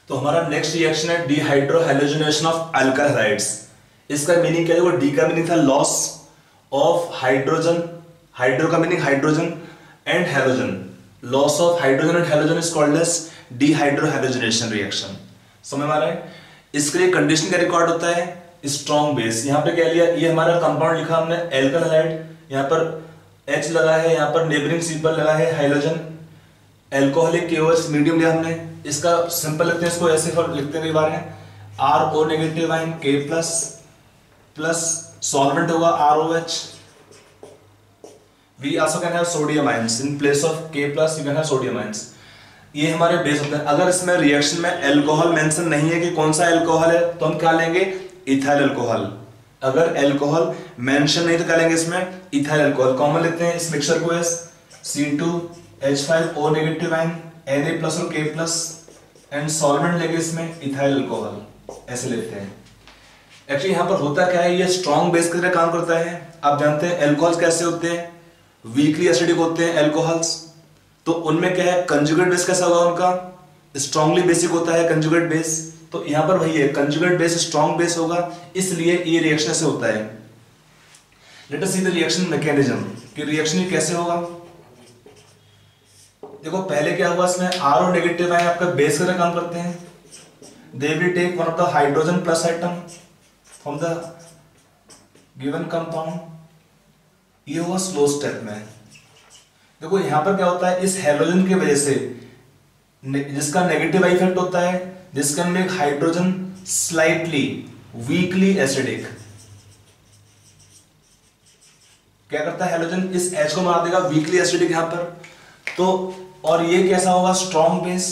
तो हमारा next reaction है डिहाइड्रोहैलोजिनेशन ऑफ अल्काइल हैलाइड्स। इसका मीनिंग क्या है? वो डी का मीनिंग था लॉस ऑफ हाइड्रोजन, हाइड्रो का meaning hydrogen and halogen, loss of hydrogen and halogen is called as dehydrohalogenation reaction. समझ में आ रहा है? इसके लिए कंडीशन का रिकॉर्ड होता है स्ट्रॉन्ग बेस। यहां पे क्या लिया, ये हमारा कंपाउंड लिखा हमने अल्काइल हैलाइड, यहां पर H लगा है, यहां पर नेबरिंग सी पर लगा है हाइड्रोजन, एल्कोहलिक KOH मीडियम लिया हमने। इसका सिंपल लिखते हैं, इसको ऐसे लिखते हैं कई बार है RO negative ion K plus plus solvent होगा ROH। We also can have sodium ions in place of K plus you can have sodium ions। ये हमारे बेस होते हैं। अगर इसमें रिएक्शन में अल्कोहल मेंशन नहीं है कि कौन सा अल्कोहल है तो हम क्या लेंगे? Ethyl alcohol. अगर अल्कोहल मेंशन नहीं तो क्या लेंगे इसमें? Ethyl alcohol. कॉमन लेते हैं इस मिक्सचर को S C2H5O negative ion Na plus और K प्लस एंड सॉल्वेंट लेंगे इसमें इथाइल अल्कोहल, ऐसे लेते हैं। एक्चुअली यहाँ पर होता क्या है, ये स्ट्रॉन्ग बेस की तरह काम करता है। आप जानते हैं अल्कोहल्स कैसे होते हैं? वीकली एसिडिक होते हैं अल्कोहल्स। तो उनमें क्या है, कंजुगेट बेस कैसा होगा उनका? स्ट्रांगली बेसिक होता है कंजुगेट बेस। तो यहां पर वही है, कंजुगेट बेस स्ट्रॉन्ग बेस होगा, इसलिए ये रिएक्शन ऐसे होता है। Let us see the reaction mechanism कि रिएक्शन कैसे होगा। देखो पहले क्या हुआ, इसमें RO नेगेटिव आयन आपका बेस की तरह काम करते हैं। They will take one of the hydrogen plus item from the given compound. ये हुआ स्लो स्टेप में। देखो यहां पर क्या होता है, इस हैलोजन की वजह से जिसका नेगेटिव इफेक्ट होता है, this can make hydrogen slightly weakly acidic. क्या करता है हैलोजन, इस H को मार देगा वीकली एसिडिक यहां पर। तो और ये कैसा होगा? Strong base.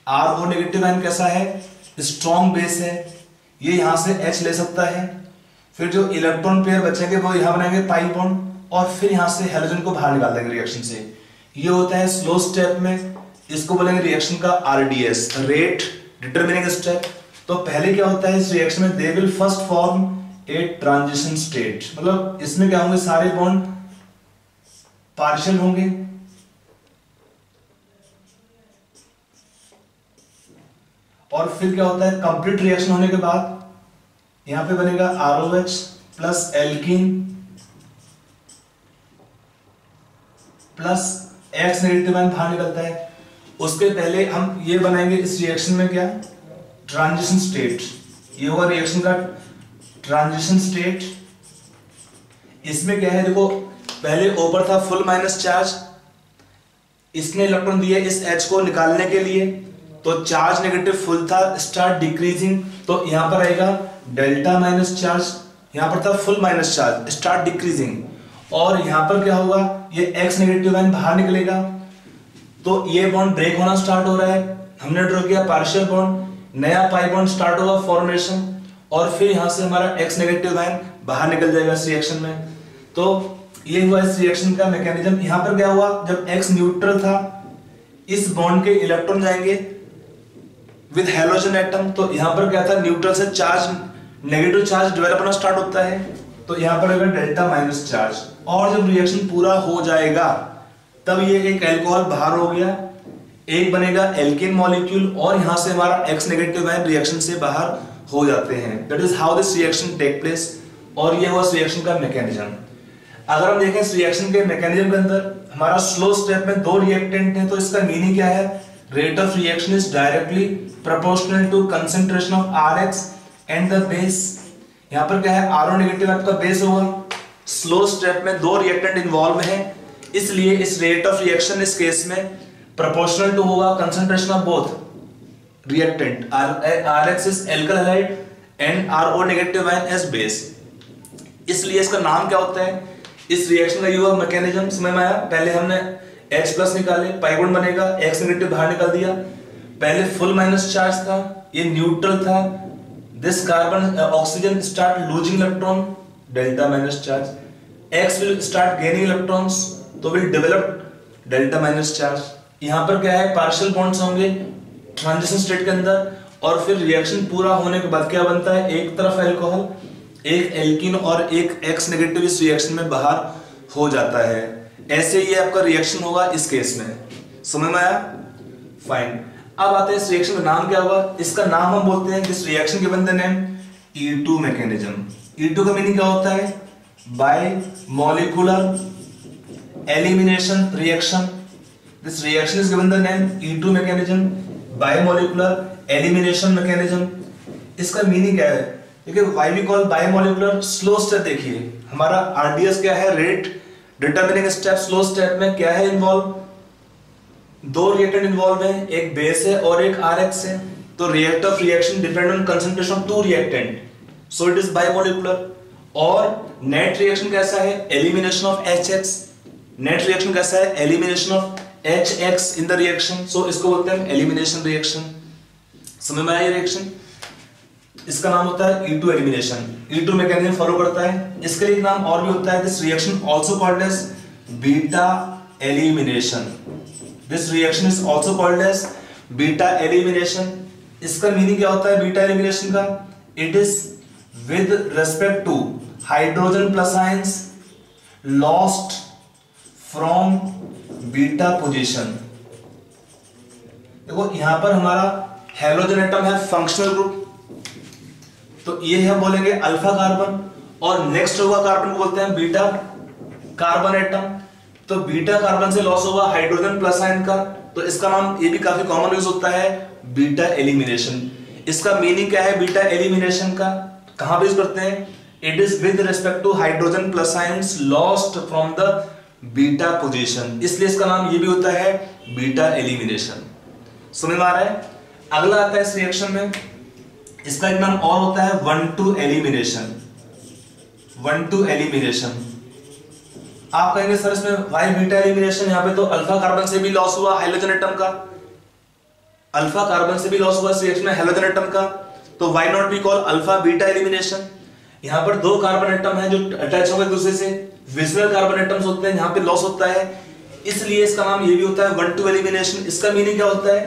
RO negative ion कैसा है? स्ट्रॉन्ग बेस है, ये यहां से H ले सकता है। फिर जो इलेक्ट्रॉन पेयर बचेंगे वो यहां बनाएंगे पाई बॉन्ड और फिर यहां से हैलोजन को बाहर निकाल देंगे रिएक्शन से। ये होता है स्लो स्टेप में, इसको बोलेंगे रिएक्शन का RDS, रेट डिटरमिनिंग स्टेप। तो पहले क्या होता है इस रिएक्शन में, they will first form a transition state. मतलब इसमें क्या होंगे, सारे बॉन्ड पार्शियल होंगे। और फिर क्या होता है, कंप्लीट रिएक्शन होने के बाद यहां पे बनेगा ROH plus alkene plus X negative ion बाहर निकलता है। उसके पहले हम ये बनाएंगे इस रिएक्शन में क्या, ट्रांजिशन स्टेट। ये होगा रिएक्शन का ट्रांजिशन स्टेट। इसमें क्या है, देखो पहले ऊपर था फुल माइनस चार्ज, इसने इलेक्ट्रॉन दिए इस H को निकालने के लिए, तो चार्ज नेगेटिव फुल था, स्टार्ट डिक्रीजिंग। तो यहां पर आएगा डेल्टा माइनस चार्ज, यहां पर था full minus charge, start decreasing. और यहां पर क्या होगा, ये X नेगेटिव आयन बाहर निकलेगा, तो ये बॉन्ड ब्रेक होना स्टार्ट हो रहा है। हमने ड्रॉ किया पार्शियल बॉन्ड, नया पाई बॉन्ड स्टार्ट होगा फॉर्मेशन, और फिर यहां से हमारा X नेगेटिव आयन बाहर निकल जाएगा इस रिएक्शन में। तो ये हुआ इस रिएक्शन का मैकेनिज्म। यहां पर क्या हुआ, जब X न्यूट्रल था, इस बॉन्ड के इलेक्ट्रॉन जाएंगे विद हैलोजन एटम। तो यहां पर क्या था, न्यूट्रल से चार्ज, नेगेटिव चार्ज डेवलप होना स्टार्ट होता है, तो यहां पर होगा डेल्टा माइनस चार्ज। और जब रिएक्शन पूरा हो जाएगा तब ये एक अल्कोहल बाहर हो गया, एक बनेगा एल्कीन मॉलिक्यूल, और यहां से हमारा X नेगेटिव आयन रिएक्शन से बाहर हो जाते हैं। That is how this reaction take place. और ये हुआ इस रिएक्शन का मैकेनिज्म। अगर हम देखें इस रिएक्शन के मैकेनिज्म के अंदर, हमारा स्लो स्टेप में दो रिएक्टेंट हैं, तो इसका मीनिंग क्या है, rate of reaction is directly proportional to concentration of Rx and the base. यहां पर क्या है, RO नेगेटिव आपका बेस होगा, स्लो स्टेप में दो रिएक्टेंट इन्वॉल्व हैं, इसलिए इस रेट ऑफ रिएक्शन इस केस में प्रोपोर्शनल टू होगा concentration of both reactant. Rx is alkyl halide and RO negative ion as base. इसलिए इसका नाम क्या होता है, इस रिएक्शन का युवा मैकेनिज्म समझ में आया। पहले हमने H प्लस निकाले, पाई बॉन्ड बनेगा, X नेगेटिव बाहर निकाल दिया। पहले फुल माइनस चार्ज था, ये न्यूट्रल था, this carbon oxygen start losing electron, delta minus charge. X will start gaining electrons, तो will develop delta minus charge. यहां पर क्या है, पार्शियल बॉन्ड्स होंगे ट्रांजिशन स्टेट के अंदर, और फिर रिएक्शन पूरा होने के बाद क्या बनता है, एक तरफ अल्कोहल, एक एल्कीन और एक X नेगेटिव इस रिएक्शन में बाहर हो जाता है। ऐसे ये आपका रिएक्शन होगा इस केस में। समझ में आया? फाइन। अब आते हैं इस रिएक्शन का नाम क्या होगा। इसका नाम हम बोलते हैं this reaction given the name E2 mechanism. E2 का मीनिंग क्या होता है? Bimolecular elimination reaction. This reaction is given the name E2 mechanism, bimolecular elimination mechanism. इसका मीनिंग क्या है? देखिए why we call bimolecular slow step. देखिए हमारा आरडीएस क्या है? Rate determining step. Slow step में क्या है इन्वॉल्व? दो रिएक्टेंट इन्वॉल्व है, एक बेस है और एक आरएक्स है। तो react of reaction depend on concentration of two reactant, so it is bimolecular. और नेट रिएक्शन कैसा है? Elimination of HX। Net reaction कैसा है? Elimination of HX in the reaction, so इसको बोलते हैं एलिमिनेशन रिएक्शन। समझ में आया? रिएक्शन इसका नाम होता है E2 elimination. E2 mechanism follow करता है। इसके लिए एक नाम और भी होता है, this reaction also called as beta elimination. This reaction is also called as beta elimination. इसका मीनिंग क्या होता है बीटा एलिमिनेशन का? It is with respect to hydrogen plus ions lost from beta position. देखो यहां पर हमारा हैलोजन एटम है फंक्शनल ग्रुप, तो ये हम बोलेंगे अल्फा कार्बन, और नेक्स्ट होगा कार्बन को बोलते हैं बीटा कार्बन एटम। तो बीटा कार्बन से लॉस होगा हाइड्रोजन प्लस आयन का, तो इसका नाम ये भी काफी कॉमन यूज होता है बीटा एलिमिनेशन। इसका मीनिंग क्या है बीटा एलिमिनेशन का? कहां पे यूज करते हैं? It is with respect to hydrogen plus ions lost from the beta position, इसलिए इसका नाम ये भी होता है बीटा एलिमिनेशन। समझ में आ रहा है? अगला आता है इस रिएक्शन में, इसका एक नाम और होता है 1,2 एलिमिनेशन। 1,2 एलिमिनेशन। आप कहेंगे सर इसमें वाई बीटा एलिमिनेशन? यहां पे तो अल्फा कार्बन से भी लॉस हुआ हाइड्रोजन एटम का, अल्फा कार्बन से भी लॉस हुआ इस रिएक्शन में हाइड्रोजन एटम का, तो why not we call alpha beta elimination? यहां पर दो कार्बन एटम है जो अटैच हो गए दूसरे से, विजिबल कार्बन एटम्स होते हैं, यहां पे लॉस होता है, इसलिए इसका नाम ये भी होता है 1,2 एलिमिनेशन। इसका मीनिंग क्या होता है?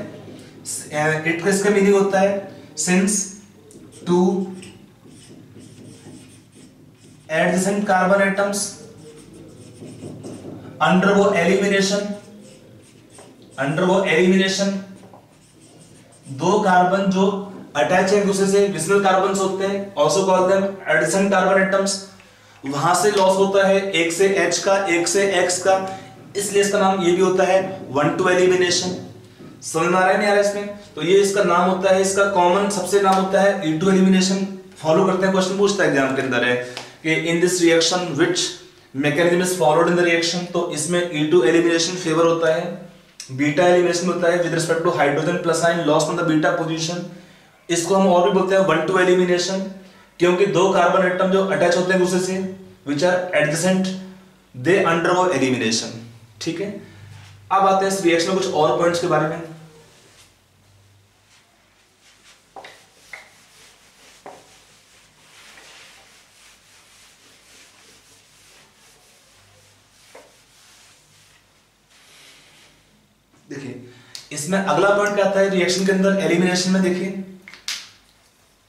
इसका मीनिंग होता है since two adjacent carbon atoms undergo elimination, दो कार्बन जो अटैच है एक दूसरे से विजिबल कार्बन्स होते हैं, also call them adjacent carbon atoms, वहां से लॉस होता है एक से H का एक से X का, इसलिए इसका नाम ये भी होता है 1,2 एलिमिनेशन। समझ में आ रहा है नहीं आ रहा है इसमें? तो ये इसका नाम होता है, इसका कॉमन सबसे नाम होता है E2 एलिमिनेशन। फॉलो करते हैं, क्वेश्चन पूछता है एग्जाम के अंदर है कि in this reaction which mechanism is followed in the reaction, तो इसमें E2 एलिमिनेशन फेवर होता है, बीटा एलिमिनेशन होता है with respect to hydrogen plus ion lost on the beta position. इसको हम और भी बोलते हैं 1,2 एलिमिनेशन, क्योंकि दो कार्बन एटम जो अटैच होते हैं दूसरे से which are adjacent they undergo elimination. ठीक है, अब आते हैं इस रिएक्शन में कुछ और पॉइंट्स के बारे में। देखिए इसमें अगला पॉइंट क्या आता है रिएक्शन के अंदर एलिमिनेशन में? देखिए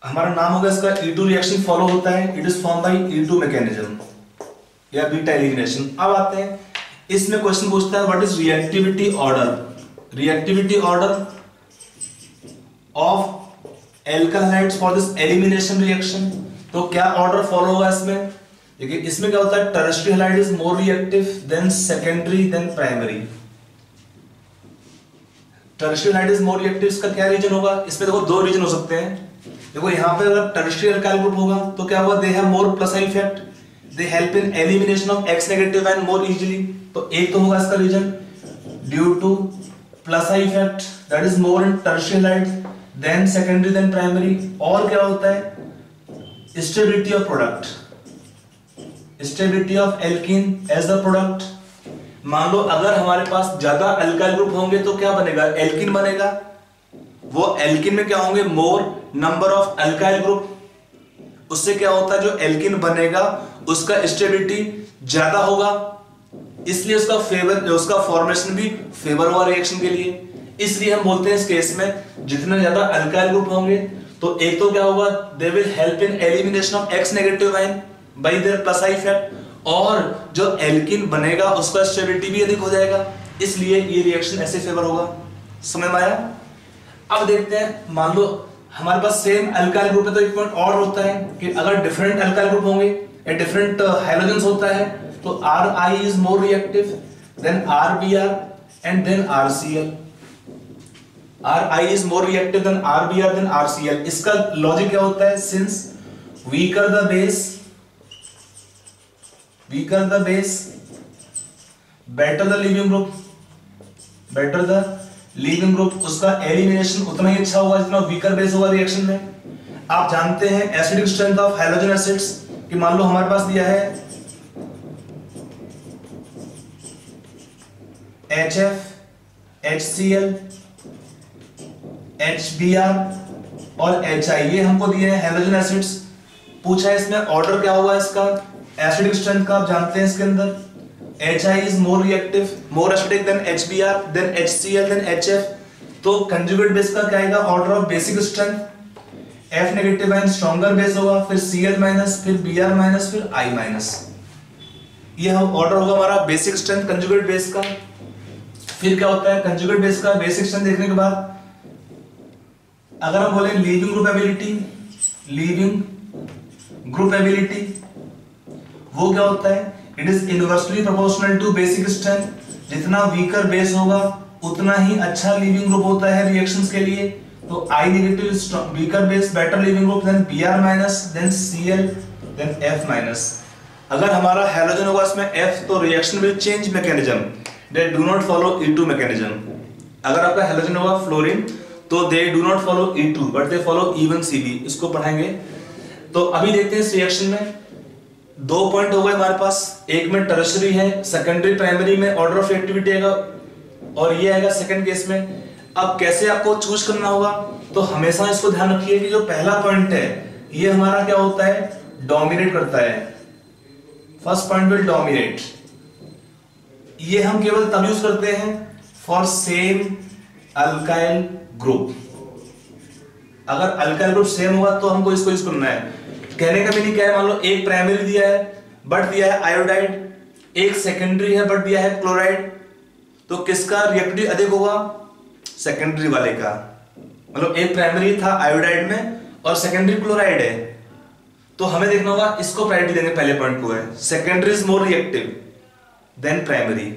हमारा नाम होगा इसका E2 रिएक्शन फॉलो होता है, it is form by E2 mechanism या बीटा एलिमिनेशन। अब आते हैं इसमें क्वेश्चन पूछता है what is reactivity order, reactivity order of alkyl hydrides for this elimination reaction. तो क्या ऑर्डर फॉलो होगा इसमें? देखिए इसमें क्या होता है, tertiary hydride is more reactive than secondary than primary. Tertiary hydride is more reactive, इसका क्या रीजन होगा? इसमें देखो दो रीजन हो सकते हैं। देखो यहाँ पे अगर टर्शियरी अल्काइल ग्रुप होगा तो क्या होगा, they have more plus effect, they help in elimination of X negative ion more easily. तो एक तो होगा इसका reason due to plus effect that is more in tertiary hydride than secondary than primary. और क्या होता है, stability of product, stability of alkene as the product. मान लो अगर हमारे पास ज्यादा अल्काइल ग्रुप होंगे तो क्या बनेगा, एल्कीन बनेगा। वो एल्कीन में क्या होंगे, मोर नंबर ऑफ अल्काइल ग्रुप, उससे क्या होता है जो एल्कीन बनेगा उसका स्टेबिलिटी ज्यादा होगा, इसलिए उसका फेवर, उसका फॉर्मेशन भी फेवर हुआ रिएक्शन के लिए। इसलिए हम बोलते हैं इस केस में जितने ज्यादा अल्काइल ग्रुप होंगे तो एक तो क्या होगा, they will help in elimination of X negative ion bye there plus effect, और जो एल्कीन बनेगा उसका स्टेबिलिटी भी अधिक हो जाएगा, इसलिए ये रिएक्शन ऐसे फेवर होगा। समझ में आया? अब देखते हैं, मान लो हमारे पास सेम अल्काइल ग्रुप है तो एक पॉइंट और होता है कि अगर डिफरेंट अल्काइल ग्रुप होंगे या डिफरेंट हाइड्रोजन्स होता है तो Ri is more reactive than Rbr and then RCl. Ri is more reactive than Rbr than RCl. इसका लॉजिक क्या होता है? Since weaker the base, better the leaving group, उसका एलिमिनेशन उतना ही अच्छा होगा जितना वीकर बेस होगा रिएक्शन में. आप जानते हैं acidic strength of hydrogen acids कि मान लो हमारे पास दिया है HF, HCl, HBr और HI, ये हमको दिए हैं हाइड्रोजन एसिड्स. पूछा है इसमें ऑर्डर क्या होगा इसका एसिडिक स्ट्रेंथ का. आप जानते हैं इसके अंदर HI is more reactive, more acidic than HBr, then HCl, then HF. तो कंजुगेट बेस का क्या आएगा? Order of basic strength. F negative ion stronger base होगा, फिर Cl माइनस, फिर Br माइनस, फिर I माइनस. ये हम ऑर्डर होगा हमारा बेसिक स्ट्रेंथ कंजुगेट बेस का. फिर क्या होता है कंजुगेट बेस का बेसिक स्ट्रेंथ देखने के बाद अगर हम बोले लीविंग ग्रुप एबिलिटी, वो क्या होता है? It is inversely proportional to basic strength. जितना वीकर बेस होगा उतना ही अच्छा लीविंग ग्रुप होता है रिएक्शंस के लिए. तो I negative weaker base better leaving group, then Br minus, then Cl, then F minus. अगर हमारा हैलोजन होगा इसमें F तो reaction will change mechanism, they do not follow E2 mechanism. अगर आपका हैलोजन होगा फ्लोरीन तो they do not follow E2 but they follow E1Cb. इसको पढ़ाएंगे. तो अभी देखते हैं इस रिएक्शन में दो पॉइंट हो गए हमारे पास. एक में टर्शरी है, सेकेंडरी प्राइमरी में ऑर्डर ऑफ एक्टिविटी आएगा और ये आएगा सेकंड केस में. अब कैसे आपको चूज करना होगा? तो हमेशा इसको ध्यान रखिए कि जो पहला पॉइंट है ये हमारा क्या होता है? डोमिनेट करता है. First point will dominate. ये हम केवल तब यूज करते हैं फॉर सेम अल्काइल ग्रुप. अगर अल्काइल ग्रुप सेम होगा तो हमको इसको यूज करना है. कहने का मीनिंग क्या है? मान लो एक प्राइमरी दिया है बट दिया है आयोडाइड, एक सेकेंडरी है बट दिया है क्लोराइड, तो किसका रिएक्टिविटी अधिक होगा? सेकेंडरी वाले का. मतलब एक प्राइमरी था आयोडाइड में और सेकेंडरी क्लोराइड है, तो हमें देखना होगा इसको प्रायोरिटी देंगे. पहले पॉइंट को है secondary is more reactive then primary.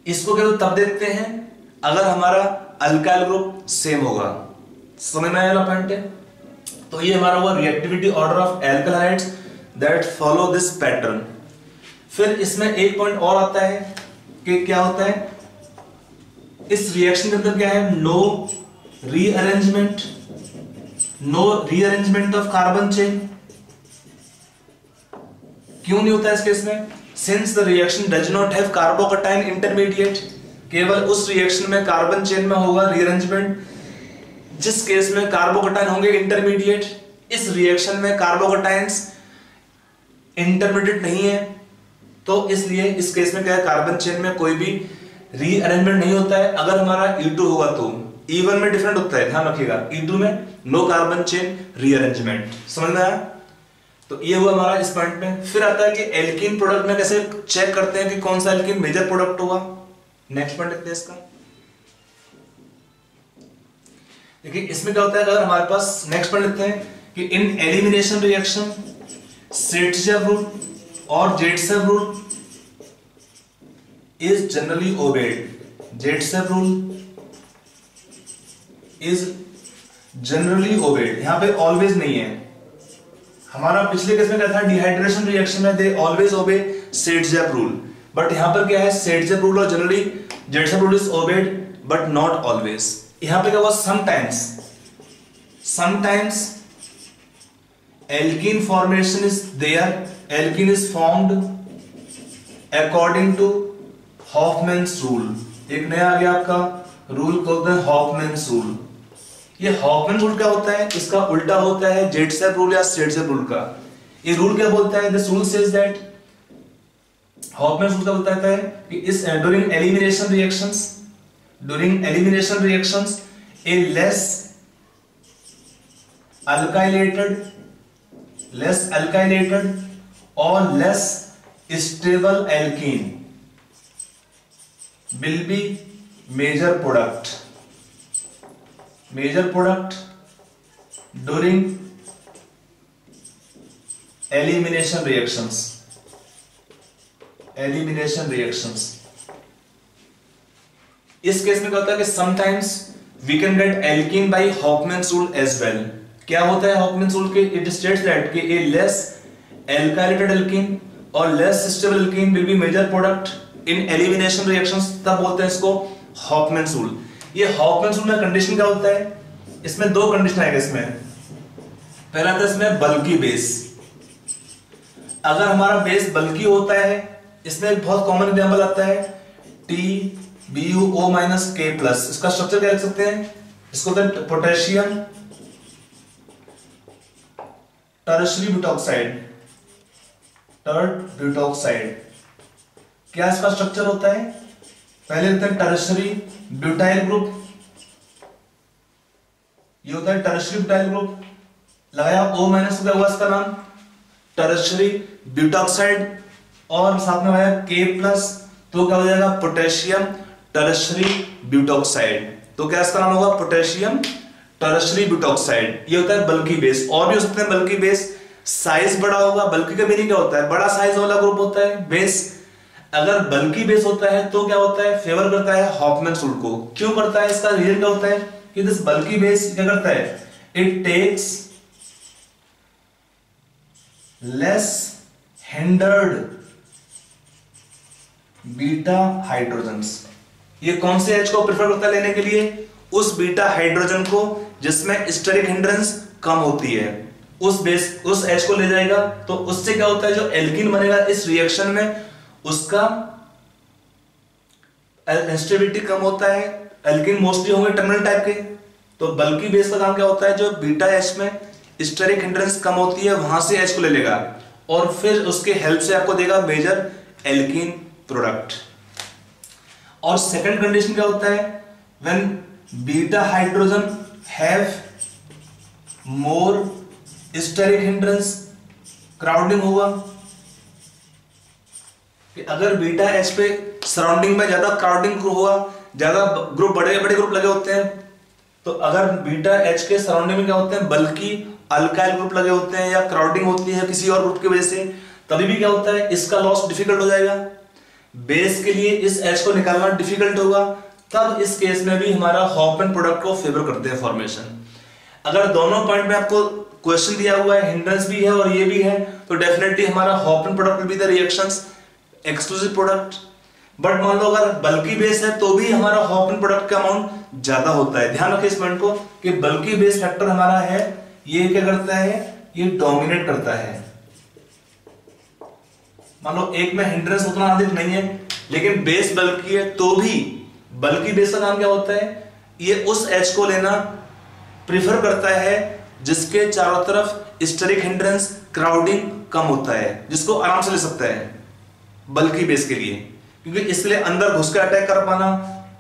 इसको केवल तब देखते हैं अगर हमारा अल्काइल ग्रुप सेम होगा. समझ में आया पॉइंट है? तो ये हमारा हुआ reactivity order of alkyl halides that follow this pattern. फिर इसमें एक पॉइंट और आता है कि क्या होता है इस रिएक्शन के अंदर? क्या है? No rearrangement of carbon chain. क्यों नहीं होता है इस केस में? Since the reaction does not have carbocation intermediate. केवल उस रिएक्शन में कार्बन चेन में होगा रीअरेंजमेंट जिस केस में कार्बोकटाइन होंगे इंटरमीडिएट. इस रिएक्शन में कार्बोकटाइन्स इंटरमीडिएट नहीं है, तो इसलिए इस केस में क्या है? कार्बन चेन में कोई भी रीअरेंजमेंट नहीं होता है. अगर हमारा E2 होगा तो E1 में डिफरेंट होता है, ध्यान रखिएगा. E2 में नो कार्बन चेन रीअरेंजमेंट. समझ में आया? तो ये हुआ हमारा इस पॉइंट में. फिर आता है कि एल्कीन प्रोडक्ट में कैसे चेक करते हैं कि कौन सा एल्कीन मेजर प्रोडक्ट होगा. नेक्स्ट पॉइंट देखते हैं इसका. देखिए इसमें क्या होता है, अगर हमारे पास नेक्स्ट पॉइंट लेते हैं कि in elimination reaction Saytzeff rule और Saytzeff rule is generally obeyed. Saytzeff rule is generally obeyed. यहां पे ऑलवेज नहीं है. हमारा पिछले केस में क्या था? डिहाइड्रेशन रिएक्शन में दे ऑलवेज ओबे सेट्जेव रूल, बट यहां पर क्या है? सेट्जेव रूल और generally Saytzeff rule is obeyed but not always. यहां पे क्या हुआ? Sometimes alkene formation is there. Alkene is formed according to Hofmann's rule. एक नया आ गया आपका रूल को बोलते हैं हॉफमैन्स रूल. ये हॉफमैन रूल क्या होता है? इसका उल्टा होता है जेट्सेव रूल या सेट्जेव रूल का. ये रूल क्या बोलता है? This rule says that Hofmann rule क्या बोलता है कि इस during elimination reactions a less alkylated or less stable alkene will be major product. Major product during elimination reactions, elimination reactions. इस केस में क्या होता है कि sometimes we can get alkene by Hofmann's rule as well. क्या होता है Hofmann's rule के? इट स्टेट्स दैट कि ए लेस एल्काइलेटेड एल्कीन और less stable alkene will be major product in elimination reactions, तब बोलते हैं इसको हॉफमैन्स रूल। ये हॉफमैन्स रूल में कंडीशन क्या होता है? इसमें दो कंडीशन आएगा इसमें। पहला था इसमें बल्की बेस। अगर हमारा बेस बल्की होता है, इसमें एक बहुत कॉमन एग्जांपल आता है TbO माइनस K प्लस। इसका स्ट्रक्चर क्या लिख सकते हैं? इसको potassium tertiary butoxide, tert butoxide. क्या इसका स्ट्रक्चर होता है? पहले लिखते हैं टर्शियरी ब्यूटाइल ग्रुप, ये होता है टर्शियरी ब्यूटाइल ग्रुप, लगाया O माइनस का हुआ इसका नाम टर्शियरी ब्यूटॉक्साइड, और साथ में आया K प्लस, तो क्या हो जाएगा? Potassium tertiary butoxide. तो क्या इसका नाम होगा? Potassium tertiary butoxide. ये होता है बल्की बेस। और भी हो सकते हैं बल्की बेस, साइज बड़ा होगा। बल्की का मीनिंग क्या होता है? बड़ा साइज वाला ग्रुप होता है बेस। अगर बल्की बेस होता है तो क्या होता है? फेवर करता है हॉफमैन्स रूल को। क्यों करता है? इसका रीजन क्या होता है कि दिस बल्की बेस क्या करता है? It takes less hindered beta hydrogens. ये कौन से एच को प्रेफर करता है लेने के लिए? उस बीटा हाइड्रोजन को जिसमें स्टेरिक हिंड्रेंस कम होती है, उस एच को ले जाएगा। तो उससे क्या होता है? जो एल्कीन बनेगा इस रिएक्शन में, उसका इंस्टेबिलिटी कम होता है। एल्कीन मोस्टली होंगे टर्मिनल टाइप के। तो बल्की बेस का काम क्या होता है? जो बीटा एच में स्टेरिक हिंड्रेंस कम होती है, वहां से एच को ले लेगा और फिर उसके हेल्प से आपको देगा मेजर एल्कीन प्रोडक्ट। और सेकंड कंडीशन क्या होता है? When beta hydrogen have more steric hindrance, crowding होगा। कि अगर बीटा एच पे सराउंडिंग में ज्यादा क्राउडिंग हुआ, ज्यादा ग्रुप, बड़े बड़े ग्रुप लगे होते हैं, तो अगर बीटा एच के सराउंडिंग में क्या होते हैं? बल्कि अल्काइल ग्रुप लगे होते हैं या क्राउडिंग होती है किसी और ग्रुप की वजह से, तभी भी क्या होता है? इसका लॉस डिफिकल्ट हो जाएगा। बेस के लिए इस एच को निकालना डिफिकल्ट होगा। तब इस केस में भी हमारा हॉफमैन प्रोडक्ट को फेवर करते हैं फॉर्मेशन। अगर दोनों पॉइंट में आपको क्वेश्चन दिया हुआ है, हिंड्रेंस भी है और ये भी है, तो डेफिनेटली हमारा Hofmann product will be the reactions exclusive product. But मान लो अगर बल्की बेस है तो भी हमारा हॉफमैन प्रोडक्ट का अमाउंट ज्यादा होता है। ध्यान रखिए इस पॉइंट को कि बल्की बेस फैक्टर हमारा है, ये क्या करता है? ये डोमिनेट करता है। मान लो एक में हिंड्रेंस उतना अधिक नहीं है, लेकिन बेस बल्की है, तो भी बल्की बेस का काम क्या होता है? ये उस एच को लेना प्रिफर करता है जिसके चारों तरफ स्टेरिक हिंड्रेंस, क्राउडिंग कम होता है, जिसको आराम से ले सकता है बल्की बेस के लिए। क्योंकि इसके लिए अंदर घुस कर अटैक कर पाना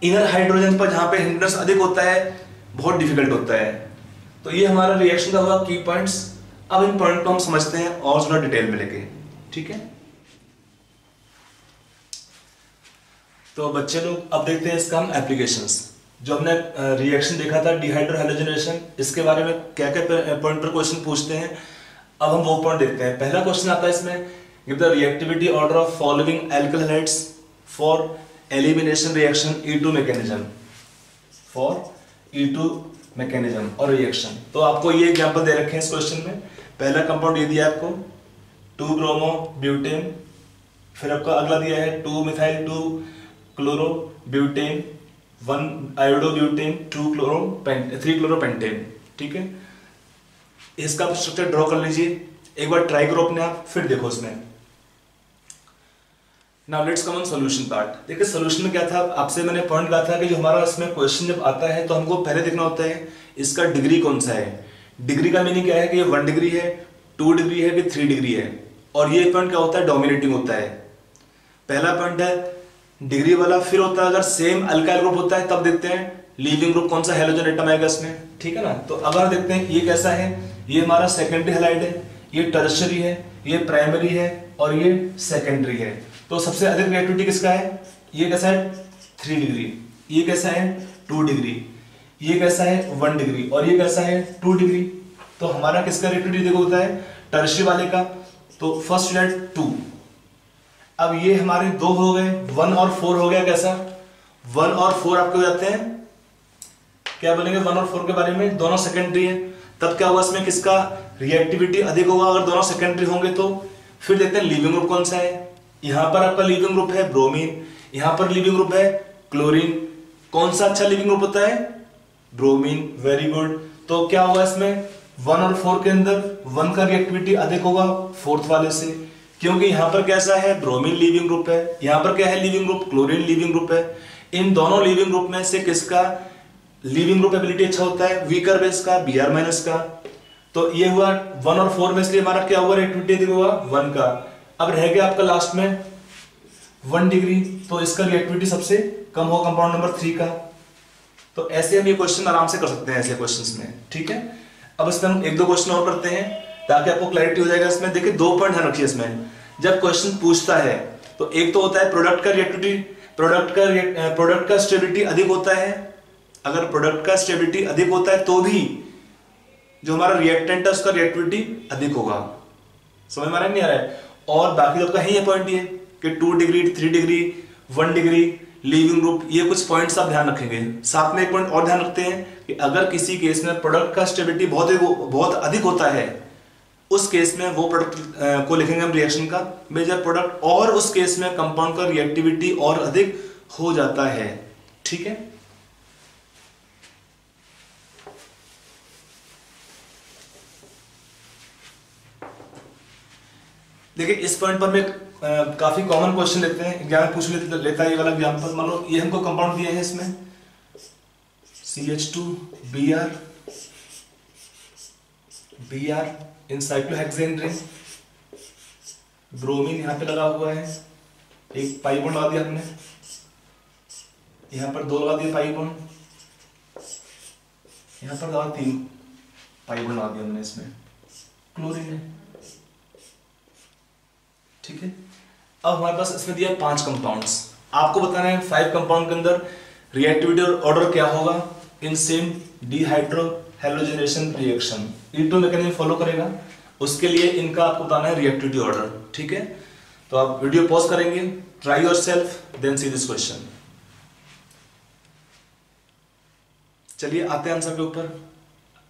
इनर हाइड्रोजन पर, जहां पे हिंड्रेंस अधिक होता है, बहुत डिफिकल्ट होता है। तो ये हमारा रिएक्शन का हुआ की पॉइंट्स। अब इन पॉइंट को हम समझते हैं और थोड़ा डिटेल में लेके, ठीक है? तो बच्चे लोग अब देखते हैं इसका हम एप्लीकेशंस। जो हमने रिएक्शन देखा था डिहाइड्रोहैलोजिनेशन, इसके बारे में क्या क्या पॉइंट पर क्वेश्चन पूछते हैं, अब हम वो पॉइंट देखते हैं। पहला क्वेश्चन आता है इसमें, give the reactivity order of following alkyl halides for elimination reaction E2 mechanism, for E2 mechanism और रिएक्शन। तो आपको ये एग्जांपल दे रखे हैं इस क्वेश्चन में। पहला कंपाउंड ये दिया आपको 2 ब्रोमो ब्यूटेन, फिर आपका अगला दिया है 2 methyl 2 chloro butane, 1 iodo butane, 3 क्लोरोपेंटेन, ठीक है? इसका स्ट्रक्चर ड्रॉ कर लीजिए एक बार, ट्राई करो अपने आप, फिर देखो इसमें। Now let's come on solution part. देखिए सॉल्यूशन में क्या था, आपसे मैंने पॉइंट कहा था कि जो हमारा इसमें क्वेश्चन जब आता है तो हमको पहले देखना होता है इसका डिग्री कौन सा है। डिग्री का मीनिंग क्या है कि ये 1 डिग्री है, 2 डिग्री है कि 3 डिग्री है। और ये पॉइंट क्या होता है? डोमिनेटिंग होता है। पहला पॉइंट है डिग्री वाला। फिर होता है अगर सेम अल्काइल ग्रुप होता है तब देखते हैं लीविंग ग्रुप कौन सा हैलोजन एटम आएगा इसमें, ठीक है ना? तो अगर देखते हैं ये कैसा है, ये हमारा सेकेंडरी हैलाइड है, ये टर्शियरी है, ये प्राइमरी है और ये सेकेंडरी है। तो सबसे अधिक रिएक्टिविटी किसका है? ये कैसा है? 3 डिग्री। ये कैसा है? 2 डिग्री। ये कैसा है 1 डिग्री और ये कैसा है 2 डिग्री। तो हमारा किसका रिएक्टिविटी देखो होता है टर्शियरी वाले का, तो फर्स्ट यूनिट 2। अब ये हमारे दो हो गए, 1 और 4 हो गया कैसा, 1 और 4 आपके हो जाते हैं, क्या बोलेंगे 1 और 4 के बारे में, दोनों सेकेंडरी है। तब क्या होगा इसमें किसका रिएक्टिविटी अधिक होगा, अगर दोनों सेकेंडरी होंगे तो। फिर देखते हैं लीविंग ग्रुप कौन सा है, यहां पर आपका लीविंग ग्रुप है ब्रोमीन, यहां पर लीविंग ग्रुप है क्लोरीन। कौन सा अच्छा लीविंग ग्रुप होता है, ब्रोमीन, वेरी गुड। तो क्या होगा इसमें 1 और 4 के अंदर 1 का रिएक्टिविटी अधिक होगा 4th वाले से, क्योंकि यहां पर कैसा है ब्रोमीन लीविंग ग्रुप है, यहां पर क्या है leaving group chlorine leaving group है। इन दोनों लीविंग ग्रुप में से किसका लीविंग ग्रुप एबिलिटी अच्छा होता है, वीकर बेस का, Br माइनस का। तो ये हुआ 1 और 4 में, इसलिए हमारा क्या हुआ रिएक्टिविटी हुआ 1 का। अब रह गया आपका लास्ट में 1 डिग्री, तो इसका रिएक्टिविटी सबसे कम हो कंपाउंड नंबर 3 का। तो ऐसे हम ये क्वेश्चन आराम से कर सकते हैं ऐसे क्वेश्चंस में, ठीक है। अब इसमें हम 1-2 क्वेश्चन और करते हैं ताकि आपको क्लैरिटी हो जाएगा इसमें। देखिए 2 पॉइंट ध्यान रखिए इसमें, जब क्वेश्चन पूछता है तो एक तो होता है प्रोडक्ट का रिएक्टिविटी, प्रोडक्ट का स्टेबिलिटी अधिक होता है। अगर प्रोडक्ट का स्टेबिलिटी अधिक होता है तो भी जो हमारा रिएक्टेंट है उसका रिएक्टिविटी अधिक होगा। समझ में आ रहा है नहीं आ रहा है। और बाकी तो है ये पॉइंट ये कि 2 degree 3 degree 1 degree leaving group, ये कुछ पॉइंट्स आप ध्यान रखेंगे। साथ में एक पॉइंट और ध्यान रखते हैं कि अगर किसी केस में प्रोडक्ट का स्टेबिलिटी बहुत अधिक होता है, उस केस में वो प्रोडक्ट को लिखेंगे हम रिएक्शन का मेजर प्रोडक्ट, और उस केस में कंपाउंड का रिएक्टिविटी और अधिक हो जाता है, ठीक है। देखिए इस पॉइंट पर मैं काफी कॉमन क्वेश्चन लेते हैं, एग्जाम में पूछ लेता है ये वाला एग्जांपल। मान लो ये हमको कंपाउंड दिए हैं, इसमें CH2Br इन साइक्लोहेक्सेन रिंग, ब्रोमीन यहाँ पे लगा हुआ है, एक पाई बॉन्ड लगा दिया हमने, यहाँ पर 2 लगा दिया पाई बॉन्ड, यहाँ पर लगा 3 पाई बॉन्ड लगा दिया हमने, इसमें क्लोरीन है, ठीक है। अब हमारे पास इसमें दिया 5 कंपाउंड्स, आपको बताना है 5 कंपाउंड के अंदर रिएक्टिविटी और ऑर्डर क्या होगा in same dehydro halogenation reaction. E2 mechanism follow करेगा, उसके लिए इनका आपको बताना है रिएक्टिविटी ऑर्डर, ठीक है। तो आप वीडियो पॉज करेंगे, try yourself, then see this question. चलिए आते हैं आंसर के ऊपर।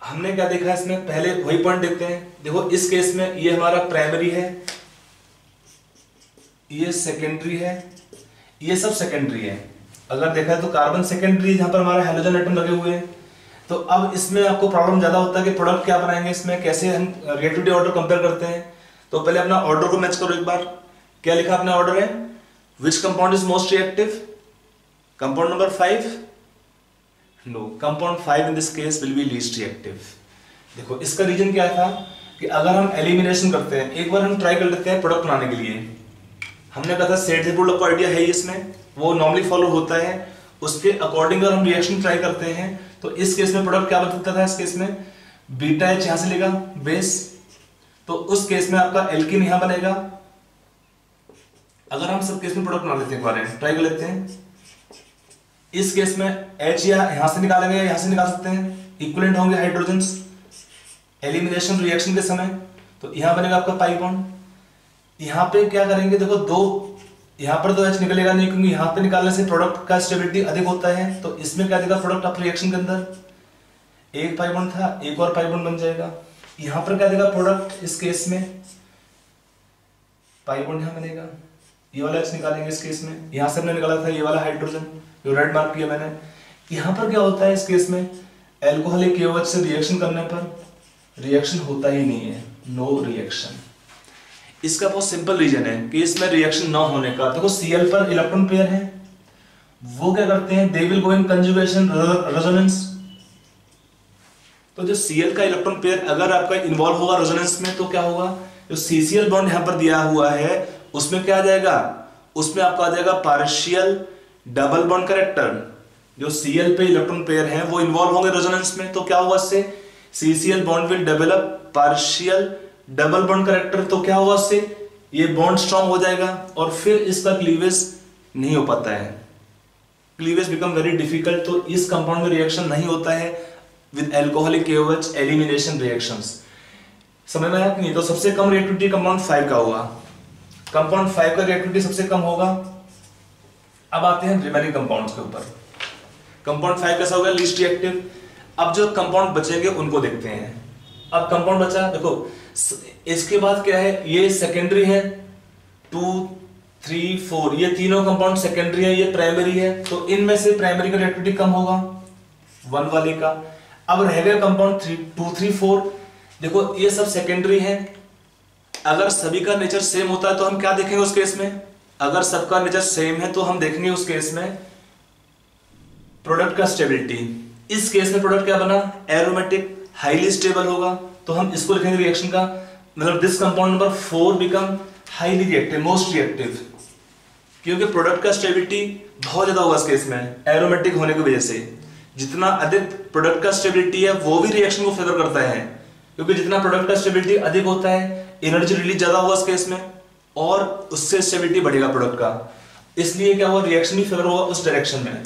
हमने क्या देखा इसमें, पहले वही पॉइंट देखते हैं। देखो इस केस में ये हमारा प्राइमरी है, ये सेकेंडरी है, ये सब सेकेंडरी है। अगर देखा है तो कार्बन सेकेंडरी, जहां पर हमारे हैलोजन एटम लगे हुए हैं। तो अब इसमें आपको प्रॉब्लम ज्यादा होता है कि प्रोडक्ट क्या बनाएंगे इसमें, कैसे हम रिएक्टिविटी ऑर्डर कंपेयर करते हैं। तो पहले अपना ऑर्डर को मैच करो एक बार। क्या लिखा अपना ऑर्डर है, which compound is most reactive, compound number 5, no, compound 5 in this case will be least reactive. देखो इसका रीजन क्या था कि अगर हम एलिमिनेशन करते हैं, एक बार हम ट्राई कर लेते हैं प्रोडक्ट बनाने के लिए। हमने कहा था सेट द प्रोडक्ट का आइडिया है इसमें, वो नॉर्मली फॉलो होता है, उसके अकॉर्डिंग अगर हम रिएक्शन ट्राई करते हैं तो इस केस में प्रोडक्ट क्या बनता था, इस केस में बीटा H यहां से लेगा बेस, तो उस केस में आपका एल्किन यहां बनेगा। अगर हम सब केस में प्रोडक्ट बना लेते हैं, एक बार ट्राई कर लेते हैं। इस केस में H यहां से निकालेंगे या यहां से निकाल सकते हैं, इक्विवेलेंट होंगे हाइड्रोजन्स एलिमिनेशन रिएक्शन के समय। तो यहां बनेगा आपका पाई बॉन्ड। यहां पे क्या करेंगे, देखो 2 यहां पर तो H निकलेगा नहीं, क्योंकि यहां पे निकालने से प्रोडक्ट का स्टेबिलिटी अधिक होता है। तो इसमें क्या देगा प्रोडक्ट ऑफ रिएक्शन के अंदर एक पाई बॉन्ड था, एक और पाई बॉन्ड बन जाएगा। यहां पर क्या देगा प्रोडक्ट, इस केस में पाई बॉन्ड यहां बनेगा, ये वाला H निकालेंगे इस केस में। यहां से हमने निकाला था ये वाला हाइड्रोजन जो रेड मार्क किया मैंने। यहां पर क्या होता है इस केस में, एल्कोहल एक KOH से रिएक्शन करने पर रिएक्शन होता ही नहीं है, नो रिएक्शन। इसका बहुत सिंपल रीजन है कि इसमें रिएक्शन ना होने का। देखो Cl पर इलेक्ट्रॉन पेयर है, वो क्या करते हैं, they will go in conjugation resonance. तो जो Cl का इलेक्ट्रॉन पेयर अगर आपका इन्वॉल्व होगा रेजोनेंस में, तो क्या होगा, जो CCl बॉन्ड यहां पर दिया हुआ है उसमें क्या आ जाएगा, उसमें आपका आ जाएगा पार्शियल डबल बॉन्ड कैरेक्टर। जो Cl पे इलेक्ट्रॉन पेयर है वो इन्वॉल्व होंगे रेजोनेंस में, तो क्या होगा इससे, CCl bond will develop partial double bond character. तो क्या होगा इससे, ये बॉन्ड स्ट्रांग हो जाएगा और फिर इसका क्लीवेज नहीं हो पाता है। क्लीवेज बिकम वेरी डिफिकल्ट, तो इस कंपाउंड में रिएक्शन नहीं होता है with alcoholic KOH elimination reactions. समझ में आया कि नहीं? तो सबसे कम रिएक्टिविटी कंपाउंड 5 का होगा, कंपाउंड 5 का रिएक्टिविटी सबसे कम होगा। अब आते हैं रिमेनिंग कंपाउंड्स के ऊपर। कंपाउंड 5 कैसा होगा? Least reactive. अब जो कंपाउंड बचेंगे उनको देखते हैं। अब कंपाउंड बचा, देखो इसके बाद क्या है, ये सेकेंडरी है 2 3 4, ये तीनों कंपाउंड सेकेंडरी है, ये प्राइमरी है, तो इनमें से प्राइमरी का रिएक्टिविटी कम होगा 1 वाले का। अब रह गए कंपाउंड 2 3 4, देखो ये सब सेकेंडरी है। अगर सभी का नेचर सेम होता है तो हम क्या देखेंगे उस केस में? अगर सबका नेचर सेम है तो हम देखेंगे उस केस में प्रोडक्ट का स्टेबिलिटी। इस केस में प्रोडक्ट क्या बना? एरोमेटिक, हाईली स्टेबल होगा, तो हम इसको लिखेंगे रिएक्शन का, मतलब this compound number 4 become highly reactive, most reactive, क्योंकि प्रोडक्ट का स्टेबिलिटी बहुत ज्यादा होगा इस केस में एरोमेटिक होने की वजह से। जितना अधिक प्रोडक्ट का स्टेबिलिटी है वो भी रिएक्शन को फेवर करता है, क्योंकि जितना प्रोडक्ट का स्टेबिलिटी अधिक होता है एनर्जी रिलीज ज्यादा होगा इस केस में, और उससे स्टेबिलिटी बढ़ेगा प्रोडक्ट का, इसलिए क्या हुआ? रिएक्शन भी फेवर होगा उस डायरेक्शन में।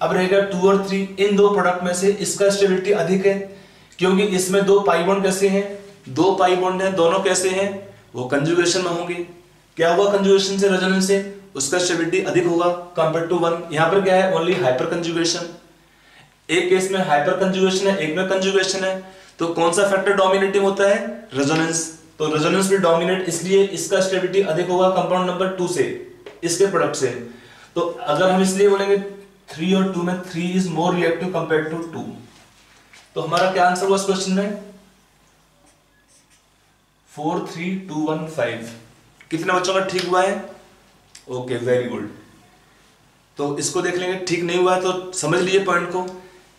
अब रहेगा 2 और 3, इन दो प्रोडक्ट में से इसका स्टेबिलिटी अधिक है, क्योंकि इसमें 2 पाई बॉन्ड कैसे हैं? 2 पाई बॉन्ड हैं, दोनों कैसे हैं? वो कंजुगेशन में होंगे। क्या हुआ कंजुगेशन से, रेजोनेंस से? उसका स्टेबिलिटी अधिक होगा कंपेयर टू 1। यहां पर क्या है? Only hyper conjugation. एक केस में हाइपर कंजुगेशन है, एक में कंजुगेशन है, तो कौन सा फैक्टर डोमिनेटिंग होता है? रेजोनेंस। तो रेजोनेंस भी डोमिनेट, इसलिए इसका स्टेबिलिटी अधिक होगा कंपाउंड नंबर 2 से, इसके प्रोडक्ट से। तो अगर हम इसलिए बोलेंगे 3 और 2 में 3 is more reactive compare to 2, तो हमारा क्या आंसर हुआ इस क्वेश्चन में? 4 3 2 1 5। कितने बच्चों का ठीक हुआ है? Okay, very good. तो इसको देख लेंगे, ठीक नहीं हुआ है तो समझ लीजिए पॉइंट को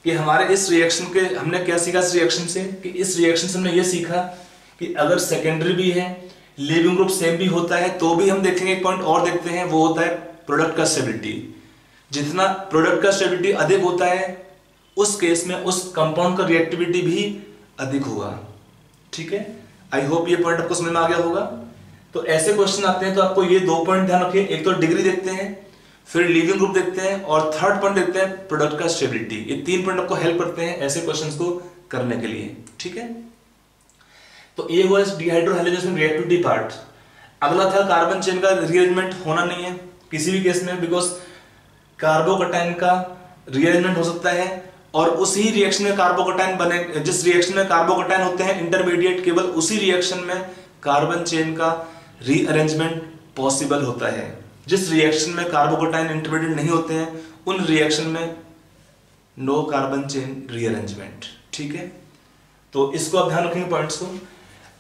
कि हमारे इस रिएक्शन के हमने क्या सीखा इस रिएक्शन से, कि इस रिएक्शन से हमने ये सीखा कि अगर सेकेंडरी भी है, लीविंग ग्रुप सेम भी होता है, तो भी हम देखेंगे एक पॉइंट और देखते हैं, वो होता है प्रोडक्ट का स्टेबिलिटी। जितना प्रोडक्ट का स्टेबिलिटी अधिक होता है उस केस में उस कंपाउंड का रिएक्टिविटी भी अधिक होगा। ठीक है, आई होप ये पॉइंट आपको समझ में आ गया होगा। तो ऐसे क्वेश्चन आते हैं तो आपको ये 2 पॉइंट ध्यान रखिए, एक तो डिग्री देखते हैं, फिर लीविंग ग्रुप देखते हैं, और थर्ड पॉइंट देखते हैं प्रोडक्ट का स्टेबिलिटी। ये 3 पॉइंट आपको हेल्प करते हैं ऐसे क्वेश्चंस को करने के लिए। ठीक है, तो ये हुआ डिहाइड्रो हैलोजेनेशन रिएक्टिविटी पार्ट। अगला था कार्बन चेन का रीअरेंजमेंट होना नहीं है किसी भी केस में, बिकॉज कार्बोकैटायन का रीअरेंजमेंट हो सकता है और उसी रिएक्शन में कार्बोकैटायन बने, जिस रिएक्शन में कार्बोकैटायन होते हैं इंटरमीडिएट, केवल उसी रिएक्शन में कार्बन चेन का रीअरेंजमेंट पॉसिबल होता है। जिस रिएक्शन में कार्बोकैटायन इंटरमीडिएट नहीं होते हैं उन रिएक्शन में नो कार्बन चेन रीअरेंजमेंट। ठीक है, तो इसको आप ध्यान रखेंगे पॉइंट्स को।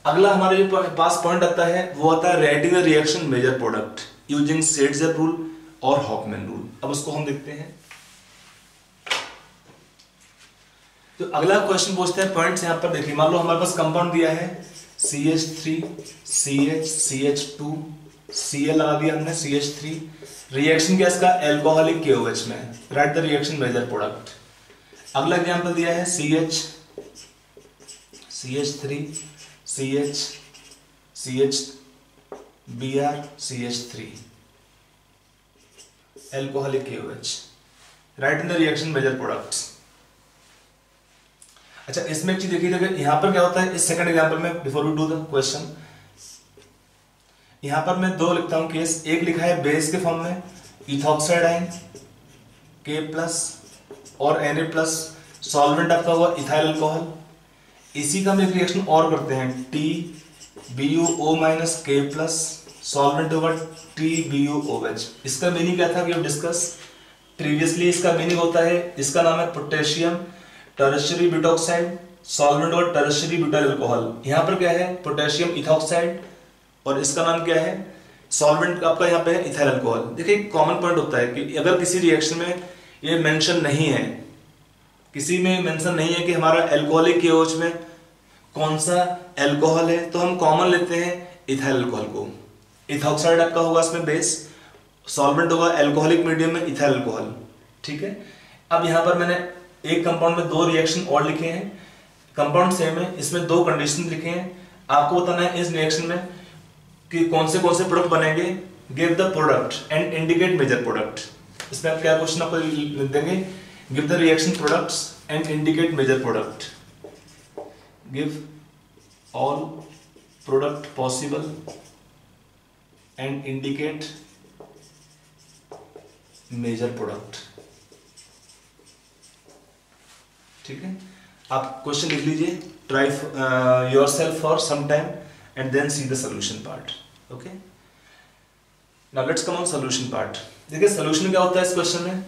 अगला हमारे जो पास पॉइंट आता है वो आता है writing the reaction major product using Saytzeff rule और हॉफमैन रूल। अब उसको हम देखते हैं। तो अगला क्वेश्चन पूछते हैं, पॉइंट्स यहां पर देखिए। मान लो हमारे पास कंपाउंड दिया है CH3 CH CH2 Cl लगा दिया हमने CH3। रिएक्शन क्या इसका? एल्कोहलिक KOH में। Write the reaction major product. अगला एग्जांपल दिया है CH3 CH Br CH3 alcoholic KOH। Write in the reaction major products. अच्छा, इसमें एक चीज देखिए, यहां पर क्या होता है इस सेकंड एग्जांपल में, before we do the question, यहां पर मैं 2 लिखता हूं केस। एक लिखा है बेस के फॉर्म में इथॉक्साइड आयन K+ और Na+, सॉल्वेंट आपका हुआ इथाइल अल्कोहल। इसी का हम एक रिएक्शन और करते हैं TBuO- K+, सॉल्वेंट होगा TBuOH। इसका मीनिंग क्या था कि डिस्कस प्रीवियसली, इसका मीनिंग होता है, इसका नाम है पोटेशियम टर्शियरी ब्यूटॉक्साइड, सॉल्वेंट और टर्शियरी ब्यूटाइल अल्कोहल। यहां पर क्या है? पोटेशियम इथॉक्साइड, और इसका नाम क्या है? सॉल्वेंट आपका यहाँ पे है इथाइल अल्कोहल। देखिए कॉमन पॉइंट होता है कि अगर किसी रिएक्शन में ये मेंशन नहीं है, किसी में मेंशन नहीं है कि हमारा एल्कोहलिक KOH में कौन सा एल्कोहल है, तो हम कॉमन लेते हैं इथाइल अल्कोहल को। इथॉक्साइड आपका होगा इसमें बेस, सॉल्वेंट होगा एल्कोहलिक मीडियम में इथाइल अल्कोहल। ठीक है, अब यहाँ पर मैंने एक कंपाउंड में 2 रिएक्शन और लिखे हैं, कंपाउंड सेम है, इसमें 2 कंडीशन लिखे हैं। आपको बताना है इस रिएक्शन में कि कौन से प्रोडक्ट बनेंगे। Give the product and indicate major product. इसमें आप क्या क्वेश्चन आपको लिख देंगे, give the reaction products and indicate major product, give all product possible and indicate major product. ठीक है, आप क्वेश्चन लिख लीजिए, try yourself for some time and then see the solution part. Okay, now let's come on solution part. देखिए solution क्या होता है इस क्वेश्चन में,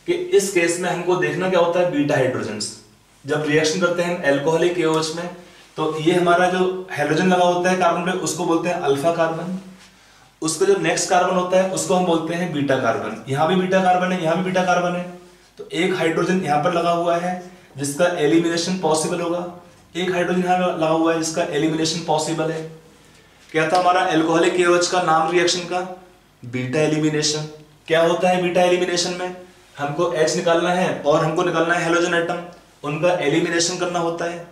कि इस केस में हमको देखना क्या होता है, बीटा हाइड्रोजन्स जब रिएक्शन करते हैं एल्कोहलिक KOH में, तो ये हमारा जो हाइड्रोजन लगा होता है कार्बन पे उसको बोलते हैं अल्फा कार्बन, उसका जो नेक्स्ट कार्बन होता है उसको हम बोलते हैं बीटा कार्बन। यहाँ भी बीटा कार्बन है, यहाँ भी बीटा कार्बन है, तो एक हाइड्रोजन यहाँ पर लगा हुआ है जिसका एलिमिनेशन पॉसिबल होगा, एक हाइड्रोजन यहाँ लगा हुआ है जिसका एलिमिनेशन पॉसिबल है। क्या था हमारा एल्कोहलिक KOH का नाम रिएक्शन का, बीटा एलिमिनेशन। क्या होता है बीटा एलिमिनेशन में, हमको H निकालना है और हमको निकालना है हेलोजन एटम, उनका एलिमिनेशन करना होता है।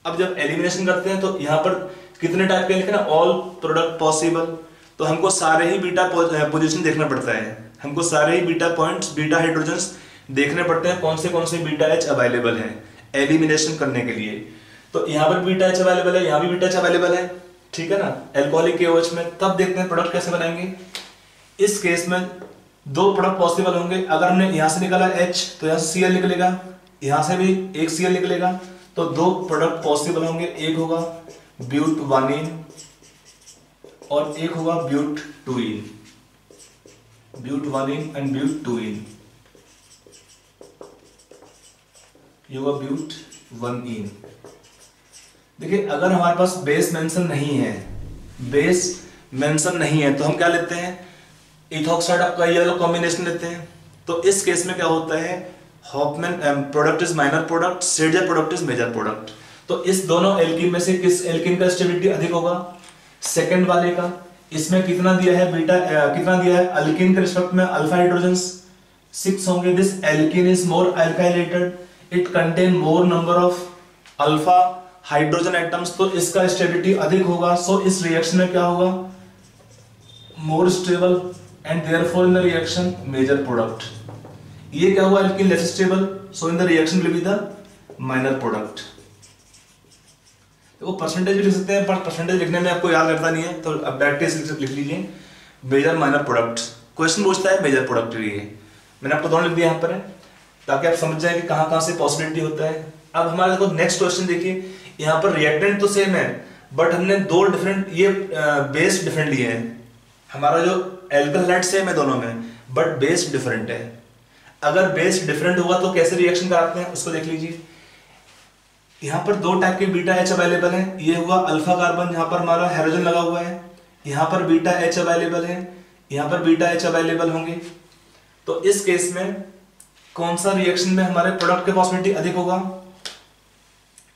अब जब एलिमिनेशन करते हैं तो यहाँ पर कितने टाइप के लिखे ना, ऑल प्रोडक्ट पॉसिबल, तो हमको सारे ही बीटा पोजीशन देखना पड़ता है, हमको सारे ही बीटा पॉइंट्स, बीटा हाइड्रोजन्स देखने पड़ते हैं, कौन से बीटा H अवेलेबल है एलिमिनेशन करने के लिए। तो यहाँ पर बीटा H अवेलेबल है, यहाँ भी बीटा H अवेलेबल है, ठीक है ना, एल्कोहलिक KOH में। तब देखते हैं प्रोडक्ट कैसे बनाएंगे। इस केस में दो प्रोडक्ट पॉसिबल होंगे, अगर हमने यहाँ से निकाला H तो यहाँ से Cl निकलेगा, यहाँ से भी एक Cl निकलेगा, तो दो प्रोडक्ट पॉसिबल होंगे, एक होगा ब्यूट-1इन और एक होगा ब्यूट-2इन, ब्यूट-1इन एंड ब्यूट-2इन, ये होगा ब्यूट-1इन। देखिए अगर हमारे पास बेस मेंशन नहीं है, बेस मेंशन नहीं है, तो हम क्या लेते हैं, इथॉक्साइड आपका ये वाला कॉम्बिनेशन लेते हैं। तो इस केस में क्या होता है, Hofmann product is minor product, Saytzeff product is major product. तो इस दोनों एल्कीन में से किस एल्कीन का स्टेबिलिटी अधिक होगा, सेकंड वाले का। इसमें कितना दिया है बीटा, कितना दिया है अल्कीन के रिस्पेक्ट में, अल्फा हाइड्रोजन्स 6 होंगे। This alkene is more alkylated, it contain more number of alpha hydrogen atoms, तो इसका स्टेबिलिटी अधिक होगा। सो इस रिएक्शन में क्या होगा, more stable and therefore in the reaction major product. ये क्या हुआ, alkene less stable, so in the reaction will be the minor product. वो परसेंटेज भी लिख सकते हैं, पर परसेंटेज लिखने में आपको याद रहता नहीं है, तो अब डायरेक्ट लिख लीजिए मेजर माइनर प्रोडक्ट। क्वेश्चन पूछता है मेजर प्रोडक्ट के लिए, मैंने आपको दोनों लिख दिया यहाँ पर है, ताकि आप समझ जाए कि कहाँ से पॉसिबिलिटी होता है। अब हमारे को नेक्स्ट क्वेश्चन देखिए, यहाँ पर रिएक्टेंट तो सेम है, बट हमने दो डिफरेंट, ये बेस डिफरेंट लिए हैं। हमारा जो एल्कल हाइड्राइड सेम है दोनों में, बट बेस डिफरेंट है। अगर बेस डिफरेंट होगा तो कैसे रिएक्शन कराते हैं उसको देख लीजिए। यहाँ पर दो टाइप के बीटा H अवेलेबल है, ये हुआ अल्फा कार्बन, यहाँ पर हमारा हाइड्रोजन लगा हुआ है, यहाँ पर बीटा H अवेलेबल है, यहाँ पर बीटा H अवेलेबल होंगे। तो इस केस में कौन सा रिएक्शन में हमारे प्रोडक्ट के पॉसिबिलिटी अधिक होगा,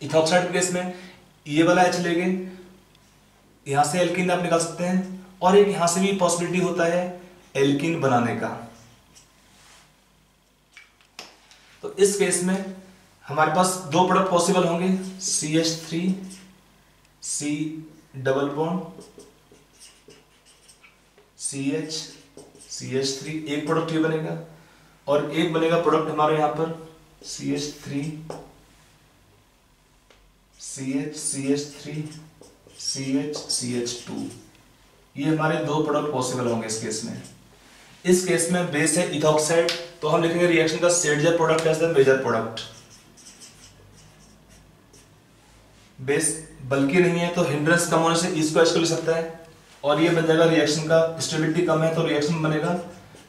इथॉक्साइड के केस में ये वाला H लेंगे, यहां से एल्कीन आप निकाल सकते हैं, और एक यहां से भी पॉसिबिलिटी होता है एल्कीन बनाने का। तो इस केस में हमारे पास दो प्रोडक्ट पॉसिबल होंगे, CH3 C double bond CH CH3, एक प्रोडक्ट ये बनेगा, और एक बनेगा प्रोडक्ट हमारे यहां पर CH3 CH CH3 CH CH2, ये हमारे दो प्रोडक्ट पॉसिबल होंगे इस केस में। इस केस में बेस है इथॉक्साइड, तो हम लिखेंगे रिएक्शन का Saytzeff product as the major product. Base bulky नहीं है तो हिंड्रेंस कम होने से इसको H को ले सकता है, और ये बन जाएगा रिएक्शन का स्टेबिलिटी कम है तो रिएक्शन बनेगा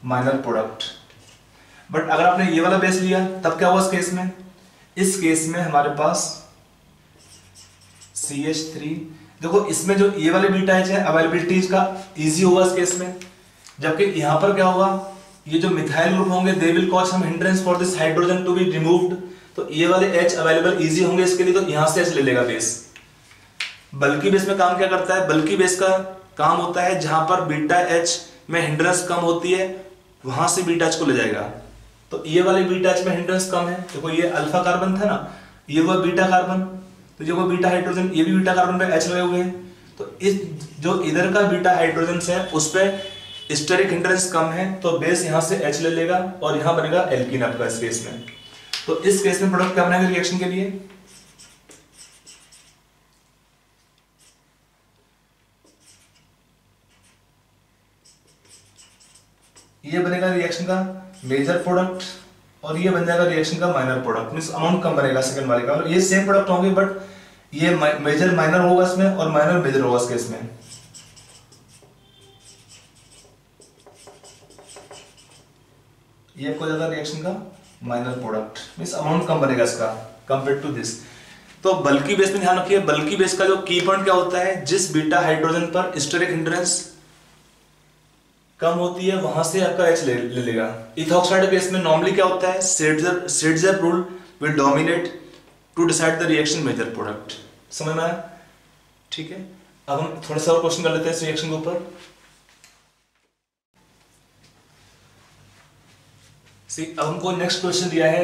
माइनर प्रोडक्ट। बट अगर आपने ये वाला बेस लिया तब क्या हुआ इस केस में, इस केस में हमारे पास CH3, देखो इसमें जो ये वाले बीटा H है अवेलेबिलिटी इसका इजी होगा इस केस में, जबकि यहां पर क्या होगा, ये जो मिथाइल ग्रुप होंगे they will cause some hindrance for this hydrogen to be removed, तो ये वाले H अवेलेबल इजी होंगे इसके लिए, तो यहां से H ले लेगा बेस। बल्कि बेस में काम क्या करता है, बल्कि बेस का काम होता है जहां पर बीटा H में हिंड्रेंस कम होती है वहां से बीटा H को ले जाएगा। तो ये वाले बीटा H में हिंड्रेंस कम है, देखो ये अल्फा कार्बन था ना, ये वो बीटा कार्बन, तो जो वो बीटा हाइड्रोजन, ये भी बीटा कार्बन पे H लगे हुए हैं, तो इस जो इधर का बीटा हाइड्रोजन है उस पे स्टेरिक हिंड्रेंस कम है तो बेस यहां से H ले लेगा और यहां बनेगा एल्कीन आपका इस केस में। तो इस केस में प्रोडक्ट क्या बनेगा रिएक्शन के लिए? ये बनेगा रिएक्शन का मेजर प्रोडक्ट और ये बन जाएगा रिएक्शन का माइनर प्रोडक्ट, मींस अमाउंट कम बनेगा सेकंड वाले का। ये सेम प्रोडक्ट होंगे बट ये मेजर माइनर होगा इसमें और माइनर मेजर होगा इस केस में। ये आपको ज्यादा रिएक्शन का माइनर प्रोडक्ट, मींस अमाउंट कम बनेगा इसका कंपेयर टू दिस। तो बल्की बेस में ध्यान रखिए, बल्की बेस का जो की पॉइंट क्या होता है, जिस बीटा हाइड्रोजन पर स्टेरिक हिंड्रेंस कम होती है वहां से आपका H ले लेगा। इथॉक्साइड केस में नॉर्मली क्या होता है, Saytzeff rule will dominate to decide the reaction major product. समझ में आया? ठीक है, अब हम थोड़ा सा और क्वेश्चन कर लेते हैं इस रिएक्शन के ऊपर। अब हमको नेक्स्ट क्वेश्चन दिया है,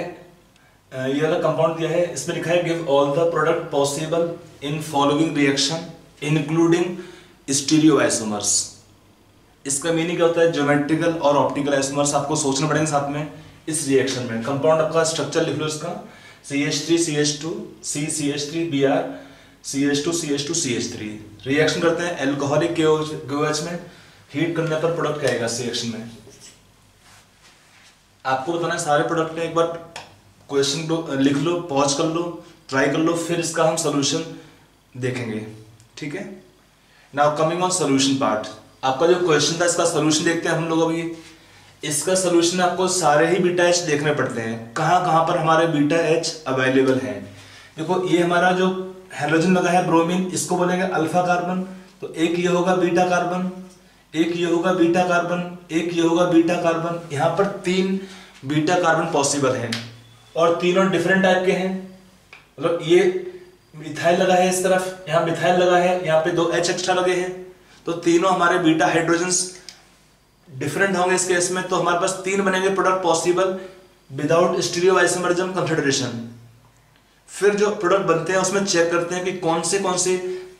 ये वाला कंपाउंड दिया है, इसमें लिखा है give all the product possible in following reaction including stereoisomers. इसका मीनिंग क्या होता है, ज्योमेट्रिकल और ऑप्टिकल आइसोमर्स आपको सोचना पड़ेगा साथ में इस रिएक्शन में। कंपाउंड आपका स्ट्रक्चर लिख लो इसका, CH3 CH2 CH3 Br CH2 CH2 CH3। Reaction करते हैं एल्कोहलिक KOH में, हीट करने पर प्रोडक्ट क्या आएगा इस रिएक्शन में। आपको बताना है सारे प्रोडक्ट में, एक बार क्वेश्चन को लिख लो, पॉज कर लो, ट्राई कर लो, फिर इसका हम सोल्यूशन देखेंगे। ठीक है, now coming on solution part. आपका जो क्वेश्चन था इसका सोल्यूशन देखते हैं हम लोग अभी। इसका सोल्यूशन आपको सारे ही बीटा H देखने पड़ते हैं, कहां कहां पर हमारे बीटा H अवेलेबल हैं। देखो ये हमारा जो हेलोजन लगा है ब्रोमीन, इसको बोलेंगे अल्फा कार्बन, तो एक ये होगा बीटा कार्बन, एक ये होगा बीटा कार्बन, एक ये होगा बीटा कार्बन। यहाँ पर 3 बीटा कार्बन पॉसिबल हैं और तीनों डिफरेंट टाइप के हैं। मतलब ये मिथाइल लगा है इस तरफ, यहाँ मिथाइल लगा है, यहाँ पे 2 H एक्स्ट्रा लगे हैं, तो तीनों हमारे बीटा हाइड्रोजन्स डिफरेंट होंगे इस केस में। तो हमारे पास 3 बनेंगे product possible without stereoisomerism consideration. फिर जो प्रोडक्ट बनते हैं उसमें चेक करते हैं कि कौन से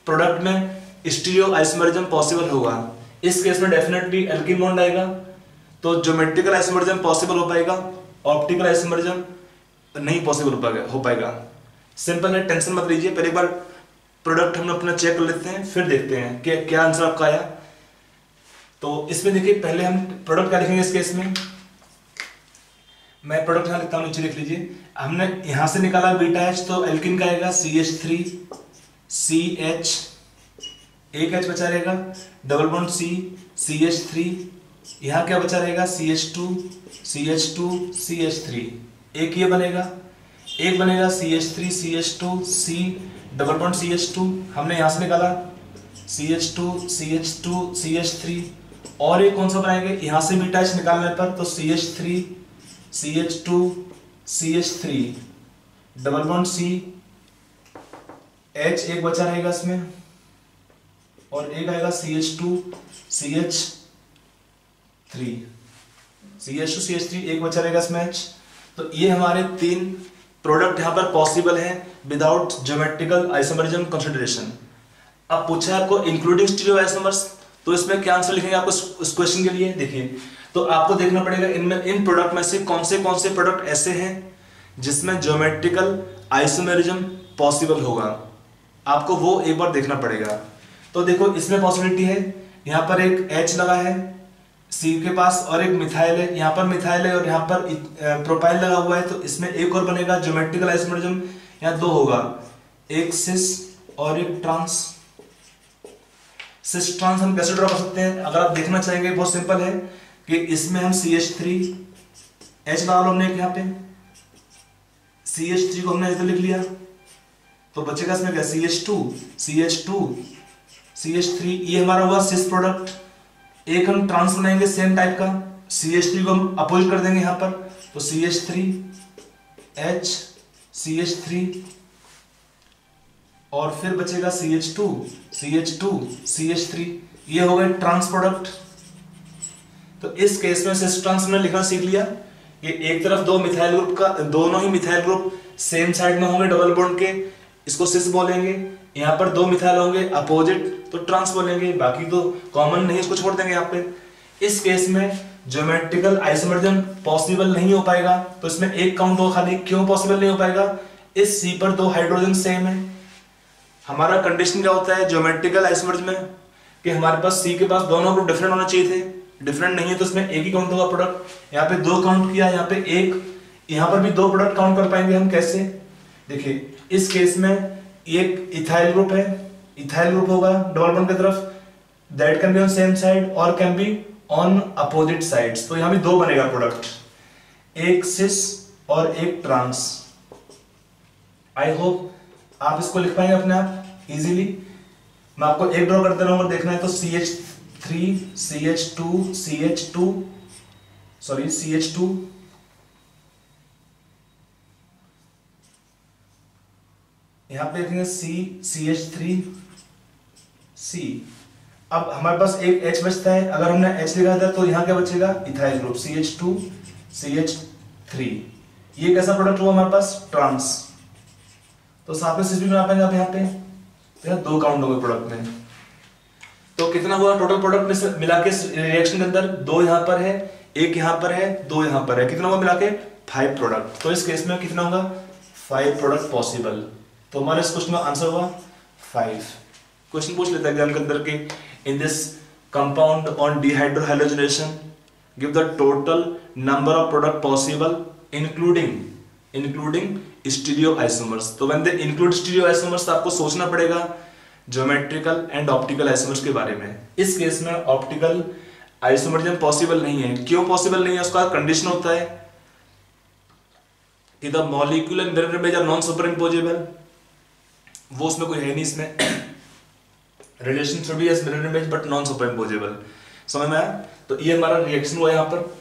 प्रोडक्ट में स्टीरियोआइसोमरिज्म पॉसिबल होगा। इस केस में डेफिनेटली एल्कीन बॉन्ड आएगा, तो ज्योमेट्रिकल आइसोमरिज्म पॉसिबल हो पाएगा, ऑप्टिकल आइसोमरिज्म नहीं पॉसिबल हो पाएगा। सिंपल है, टेंशन मत लीजिए, पहले एक बार प्रोडक्ट हम अपना चेक कर लेते हैं, फिर देखते हैं कि क्या आंसर आपका आया। तो इसमें देखिए पहले हम प्रोडक्ट क्या लिखेंगे इस केस में, मैं प्रोडक्ट यहां लिखता हूं, नीचे लिख लीजिए। हमने यहां से निकाला बीटा H, तो एल्कीन का आएगा CH3 CH, एक H बचा रहेगा, डबल बॉन्ड C CH3, यहां क्या बचा रहेगा CH2 CH2 CH3, एक ये बनेगा, एक बनेगा CH3 CH2 C double bond CH2, हमने यहां से निकाला CH2 CH2 CH3, और एक कौन सा बनाएंगे यहां से बीटा H निकालने पर, तो CH3 CH2 CH3 double bond C H, एक बचा रहेगा इसमें, और एक आएगा CH2 CH3 एक बचा रहेगा इसमें H। तो ये हमारे 3 प्रोडक्ट यहां पर पॉसिबल हैं विदाउट ज्योमेट्रिकल आइसोमरिज्म कंसिडरेशन। अब पूछा है आपको इंक्लूडिंग स्टीरियो आइसोमर्स, तो इसमें क्या आंसर लिखेंगे आपको इस क्वेश्चन के लिए। देखिए तो आपको देखना पड़ेगा इनमें, इन प्रोडक्ट में से कौन से प्रोडक्ट ऐसे हैं जिसमें ज्योमेट्रिकल आइसोमरिज्म पॉसिबल होगा, आपको वो एक बार देखना पड़ेगा। तो देखो इसमें पॉसिबिलिटी है, यहाँ पर एक H लगा है C के पास और एक मिथाइल है, यहाँ पर मिथाइल है और यहाँ पर प्रोपाइल लगा हुआ है, तो इसमें एक और बनेगा ज्योमेट्रिकल आइसोमरिज्म, यहाँ 2 होगा, एक सिस और एक ट्रांस। सिस ट्रांस हम कैसे ड्रॉ कर सकते हैं, अगर आप देखना चाहेंगे बहुत सिंपल है कि इसमें हम CH3 H लगा लो, हमने यहाँ पे CH3 को हमने इधर लिख लिया, तो बचेगा इसमें क्या CH2 CH3, ये हमारा हुआ सिस प्रोडक्ट। एक हम ट्रांस बनाएंगे सेम टाइप का, CH3 को हम अपोज कर देंगे यहाँ पर, तो CH3 H CH3, और फिर बचेगा CH2 CH3, ये हो गए ट्रांस प्रोडक्ट। तो इस केस में सिस ट्रांस में लिखना सीख लिया कि एक तरफ 2 मिथाइल ग्रुप का, दोनों ही मिथाइल ग्रुप सेम साइड में होंगे डबल बॉन्ड के, इसको सिस बोलेंगे। यहाँ पर 2 मिथाइल होंगे अपोजिट, तो ट्रांस बोलेंगे, बाकी तो कॉमन नहीं, इसको छोड़ देंगे यहाँ पे। इस केस में ज्योमेट्रिकल आइसोमरिज्म पॉसिबल नहीं हो पाएगा, तो इसमें एक काउंट होगा खाली। क्यों पॉसिबल नहीं हो पाएगा? इस C पर 2 हाइड्रोजन सेम है। हमारा कंडीशन क्या होता है ज्योमेट्रिकल आइसोमरिज्म में कि हमारे पास C के पास दोनों ग्रुप डिफरेंट होना चाहिए थे, डिफरेंट नहीं है तो इसमें एक ही काउंट होगा प्रोडक्ट। यहाँ पे 2 काउंट किया, यहाँ पे 1, यहाँ पर भी 2 प्रोडक्ट काउंट कर पाएंगे हम कैसे? देखिए इस केस में एक इथाइल ग्रुप है, इथाइल ग्रुप होगा डबल बॉन्ड की तरफ, that can be on same side और can be on opposite sides. तो यहाँ भी 2 बनेगा प्रोडक्ट, एक सिस और एक ट्रांस। आई होप आप इसको लिख पाएंगे अपने आप इजीली। मैं आपको एक ड्रॉ करते रहूंगा, देखना है तो CH3 CH2 CH2 sorry CH2 यहां पे देखेंगे CH3 C। अब हमारे पास एक H बचता है, अगर हमने H लिखा था तो यहां क्या बचेगा? Ethyl group CH2 CH3। ये कैसा प्रोडक्ट हुआ हमारे पास? ट्रांस। तो साथ में सिस भी बना पाएंगे आप यहाँ पे, तो यहाँ 2 काउंट होंगे प्रोडक्ट में। तो कितना हुआ टोटल प्रोडक्ट में मिला के रिएक्शन के अंदर? 2 यहाँ पर है, 1 यहाँ पर है, 2 यहाँ पर है, कितना हुआ मिला के? 5 प्रोडक्ट। तो इस केस में कितना होगा? 5 प्रोडक्ट पॉसिबल। तो हमारे इस क्वेश्चन का आंसर हुआ 5। क्वेश्चन पूछ लेता है एग्जाम के अंदर के in this compound on dehydrohydrogenation give the total number of product possible including stereoisomers. तो व्हेन दे इंक्लूड स्टीरियोआइसोमर्स आपको सोचना पड़ेगा ज्योमेट्रिकल एंड ऑप्टिकल आइसोमर्स के बारे में। इस केस में ऑप्टिकल आइसोमरिज्म पॉसिबल नहीं है। क्यों पॉसिबल नहीं है? उसका कंडीशन होता है कि the molecular mirror image are non superimposable. वो उसमें कोई है नहीं, इसमें relation should be as mirror image but non superimposable. समझ में आया? तो ये हमारा रिएक्शन हुआ यहाँ पर।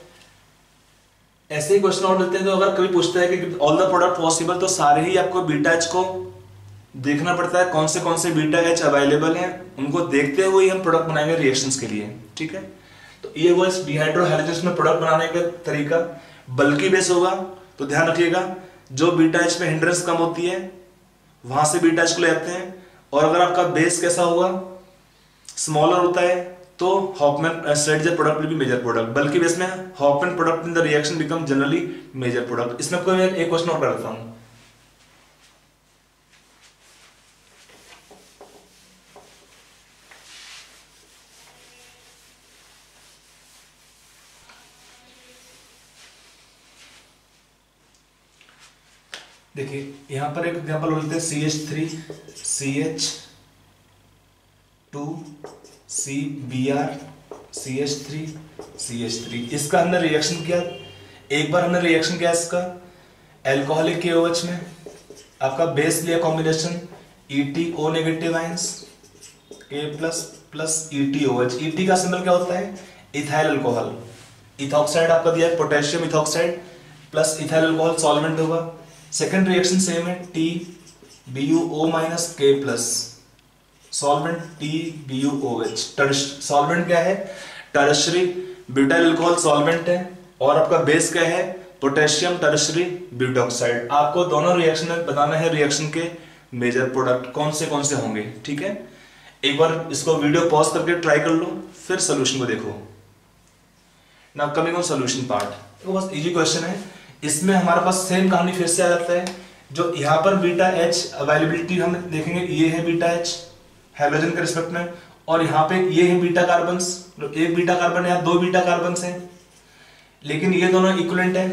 ऐसे ही क्वेश्चन और लेते हैं, तो अगर कभी पूछता है कि ऑल द प्रोडक्ट पॉसिबल, तो सारे ही आपको बीटा एच को देखना पड़ता है, कौन से बीटा एच अवेलेबल हैं, उनको देखते हुए ही हम प्रोडक्ट बनाएंगे रिएक्शंस के लिए। ठीक है, तो ये वो इस डिहाइड्रोहाइड्रोजनेशन में प्रोडक्ट बनाने का तरीका। बल्कि बेस होगा तो ध्यान रखिएगा, जो बीटा एच में हिंड्रेंस कम होती है वहां से बीटा एच को ले आते हैं। और अगर आपका बेस कैसा होगा, स्मॉलर होता है, तो हॉफमैन स्ट्रेटजर product will be major product. Bulky base में Hofmann product in the reaction become generally major product. इसमें कोई एक क्वेश्चन और करता हूं। देखिए यहां पर एक एग्जांपल बोलते हैं CH3 CH2 CBr CH3 CH3। इसका हमने रिएक्शन किया, एक बार हमने रिएक्शन किया इसका एल्कोहलिक KOH में, आपका बेस लिया combination ETO negative ions K plus ETOH। ET का सिंबल क्या होता है? Ethyl alcohol. इथॉक्साइड आपका दिया है potassium ethoxide plus ethyl alcohol solvent होगा। सेकेंड रिएक्शन सेम है TBuO minus K plus solvent TBuOH। Solvent क्या है? टर्शरी ब्यूटाइल अल्कोहल सॉल्वेंट है, और आपका बेस क्या है? Potassium tertiary butoxide. आपको दोनों रिएक्शन में बताना है रिएक्शन के मेजर प्रोडक्ट कौन से होंगे। ठीक है, एक बार इसको वीडियो पॉज करके ट्राई कर लो, फिर सोल्यूशन को देखो। Now coming on solution part, तो बस इजी क्वेश्चन है। इसमें हमारे पास सेम कहानी फिर से आ जाता है। जो यहाँ पर बीटा एच अवेलेबिलिटी हम देखेंगे, ये है बीटा एच हाइड्रोजन के रिस्पेक्ट में, और यहाँ पे ये है बीटा कार्बन्स। एक बीटा कार्बन या 2 बीटा कार्बन्स हैं, लेकिन ये दोनों इक्विवेलेंट है।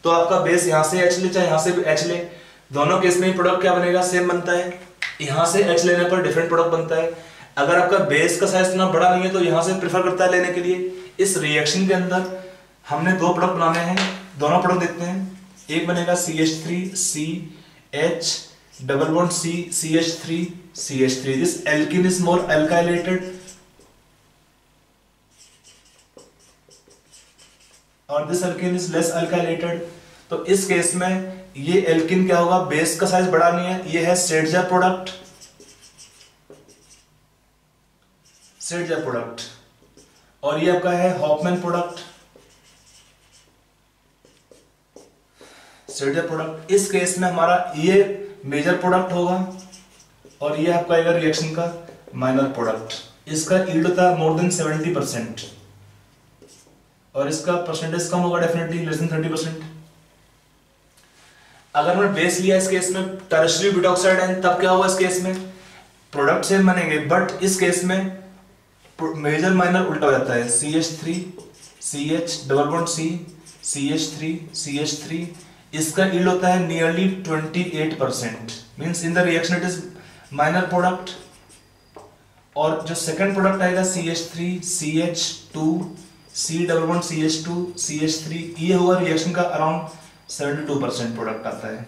तो आपका बेस यहाँ से एच ले चाहे यहाँ से भी एच ले, दोनों केस में प्रोडक्ट क्या बनेगा? सेम बनता है। यहाँ से एच लेने पर डिफरेंट प्रोडक्ट बनता है। अगर आपका बेस का साइज इतना बड़ा नहीं है तो यहाँ से प्रेफर करता है लेने के लिए। इस रिएक्शन के अंदर हमने 2 प्रोडक्ट बनाने हैं, दोनों प्रोडक्ट देखते हैं। एक बनेगा CH3 CH double bond C CH3 CH3। This alkene is more alkylated और this alkene is less alkylated. तो इस केस में ये एल्कीन क्या होगा? बेस का साइज बड़ा नहीं है, ये है स्ट्रेटजर प्रोडक्ट, स्ट्रेटजर प्रोडक्ट, और ये आपका है हॉफमैन प्रोडक्ट, स्ट्रेटजर प्रोडक्ट। इस केस में हमारा ये मेजर प्रोडक्ट होगा और ये आपका आएगा रिएक्शन का माइनर प्रोडक्ट। इसका यील्ड होता है मोर देन 70%। और इसका परसेंटेज कम होगा डेफिनेटली, लेस देन 30%। अगर हमने बेस लिया इस केस में टर्शियरी ब्यूटॉक्साइड है, तब क्या होगा इस केस में प्रोडक्ट सेम बनेंगे, बट इस केस में मेजर माइनर उल्टा हो जाता है, CH3 CH double bond C CH3 CH3, इसका यील्ड होता है nearly 28%, means in the reaction it is minor product. और जो सेकंड प्रोडक्ट आएगा CH3 CH2 C double bond CH2 CH3, ये होगा रिएक्शन का अराउंड 72% प्रोडक्ट आता है।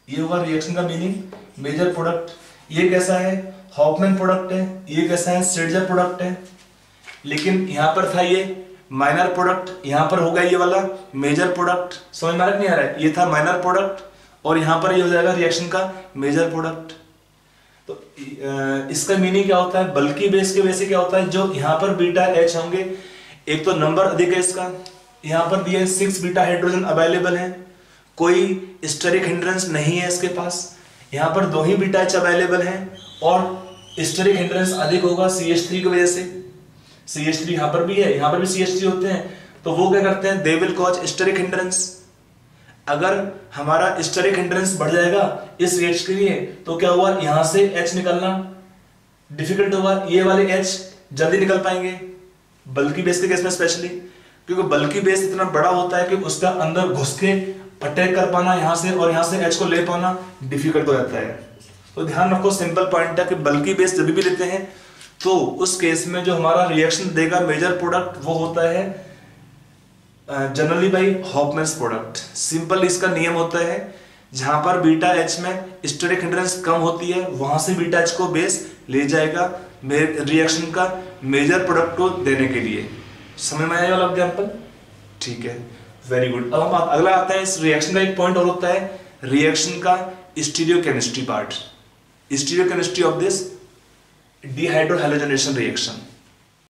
ये होगा रिएक्शन का मीनिंग मेजर प्रोडक्ट। ये कैसा है, हॉफमैन प्रोडक्ट है, ये कैसा है, स्ट्रेटजर प्रोडक्ट है। लेकिन यहां पर था ये माइनर प्रोडक्ट, यहां पर होगा ये वाला मेजर प्रोडक्ट। समझ में आ रहा नहीं आ रहा है, ये था माइनर प्रोडक्ट और यहां पर ये हो जाएगा रिएक्शन का मेजर प्रोडक्ट। तो इसका मीनिंग क्या होता है, बल्कि बेस के वजह से क्या होता है, जो यहां पर बीटा H होंगे, एक तो नंबर अधिक है इसका, यहां पर दिए 6 बीटा हाइड्रोजन अवेलेबल है, कोई स्टेरिक हिंड्रेंस नहीं है इसके पास, यहां पर 2 ही बीटा H अवेलेबल है और स्टेरिक हिंड्रेंस अधिक होगा CH3 की वजह से। CH3 यहां पर भी है, यहां पर भी CH3 होते हैं, तो वो क्या करते हैं, they will cause steric hindrance. अगर हमारा स्टेरिक हिंड्रेंस बढ़ जाएगा इस रिएक्शन के लिए, तो क्या हुआ, यहां से H निकलना डिफिकल्ट होगा, ये वाले H जल्दी निकल पाएंगे बल्कि बेस के केस में स्पेशली, क्योंकि बल्कि बेस इतना बड़ा होता है कि उसका अंदर घुस के अटैक कर पाना यहां से और यहां से H को ले पाना डिफिकल्ट हो जाता है। तो ध्यान रखो, सिंपल पॉइंट है कि बल्कि बेस जब भी लेते हैं तो उस केस में जो हमारा रिएक्शन देगा मेजर प्रोडक्ट वो होता है जनरली बाई हॉफमैन्स प्रोडक्ट। सिंपल इसका नियम होता है, जहां पर बीटा H में स्टेरिक हिंड्रेंस कम होती है वहां से बीटा H को बेस ले जाएगा रिएक्शन का मेजर प्रोडक्ट को देने के लिए। समझ में आया वाला एग्जांपल, ठीक है, वेरी गुड। अब हम अगला आता है, इस रिएक्शन का एक पॉइंट और होता है रिएक्शन का stereochemistry part, stereochemistry of this dehydrohalogenation reaction.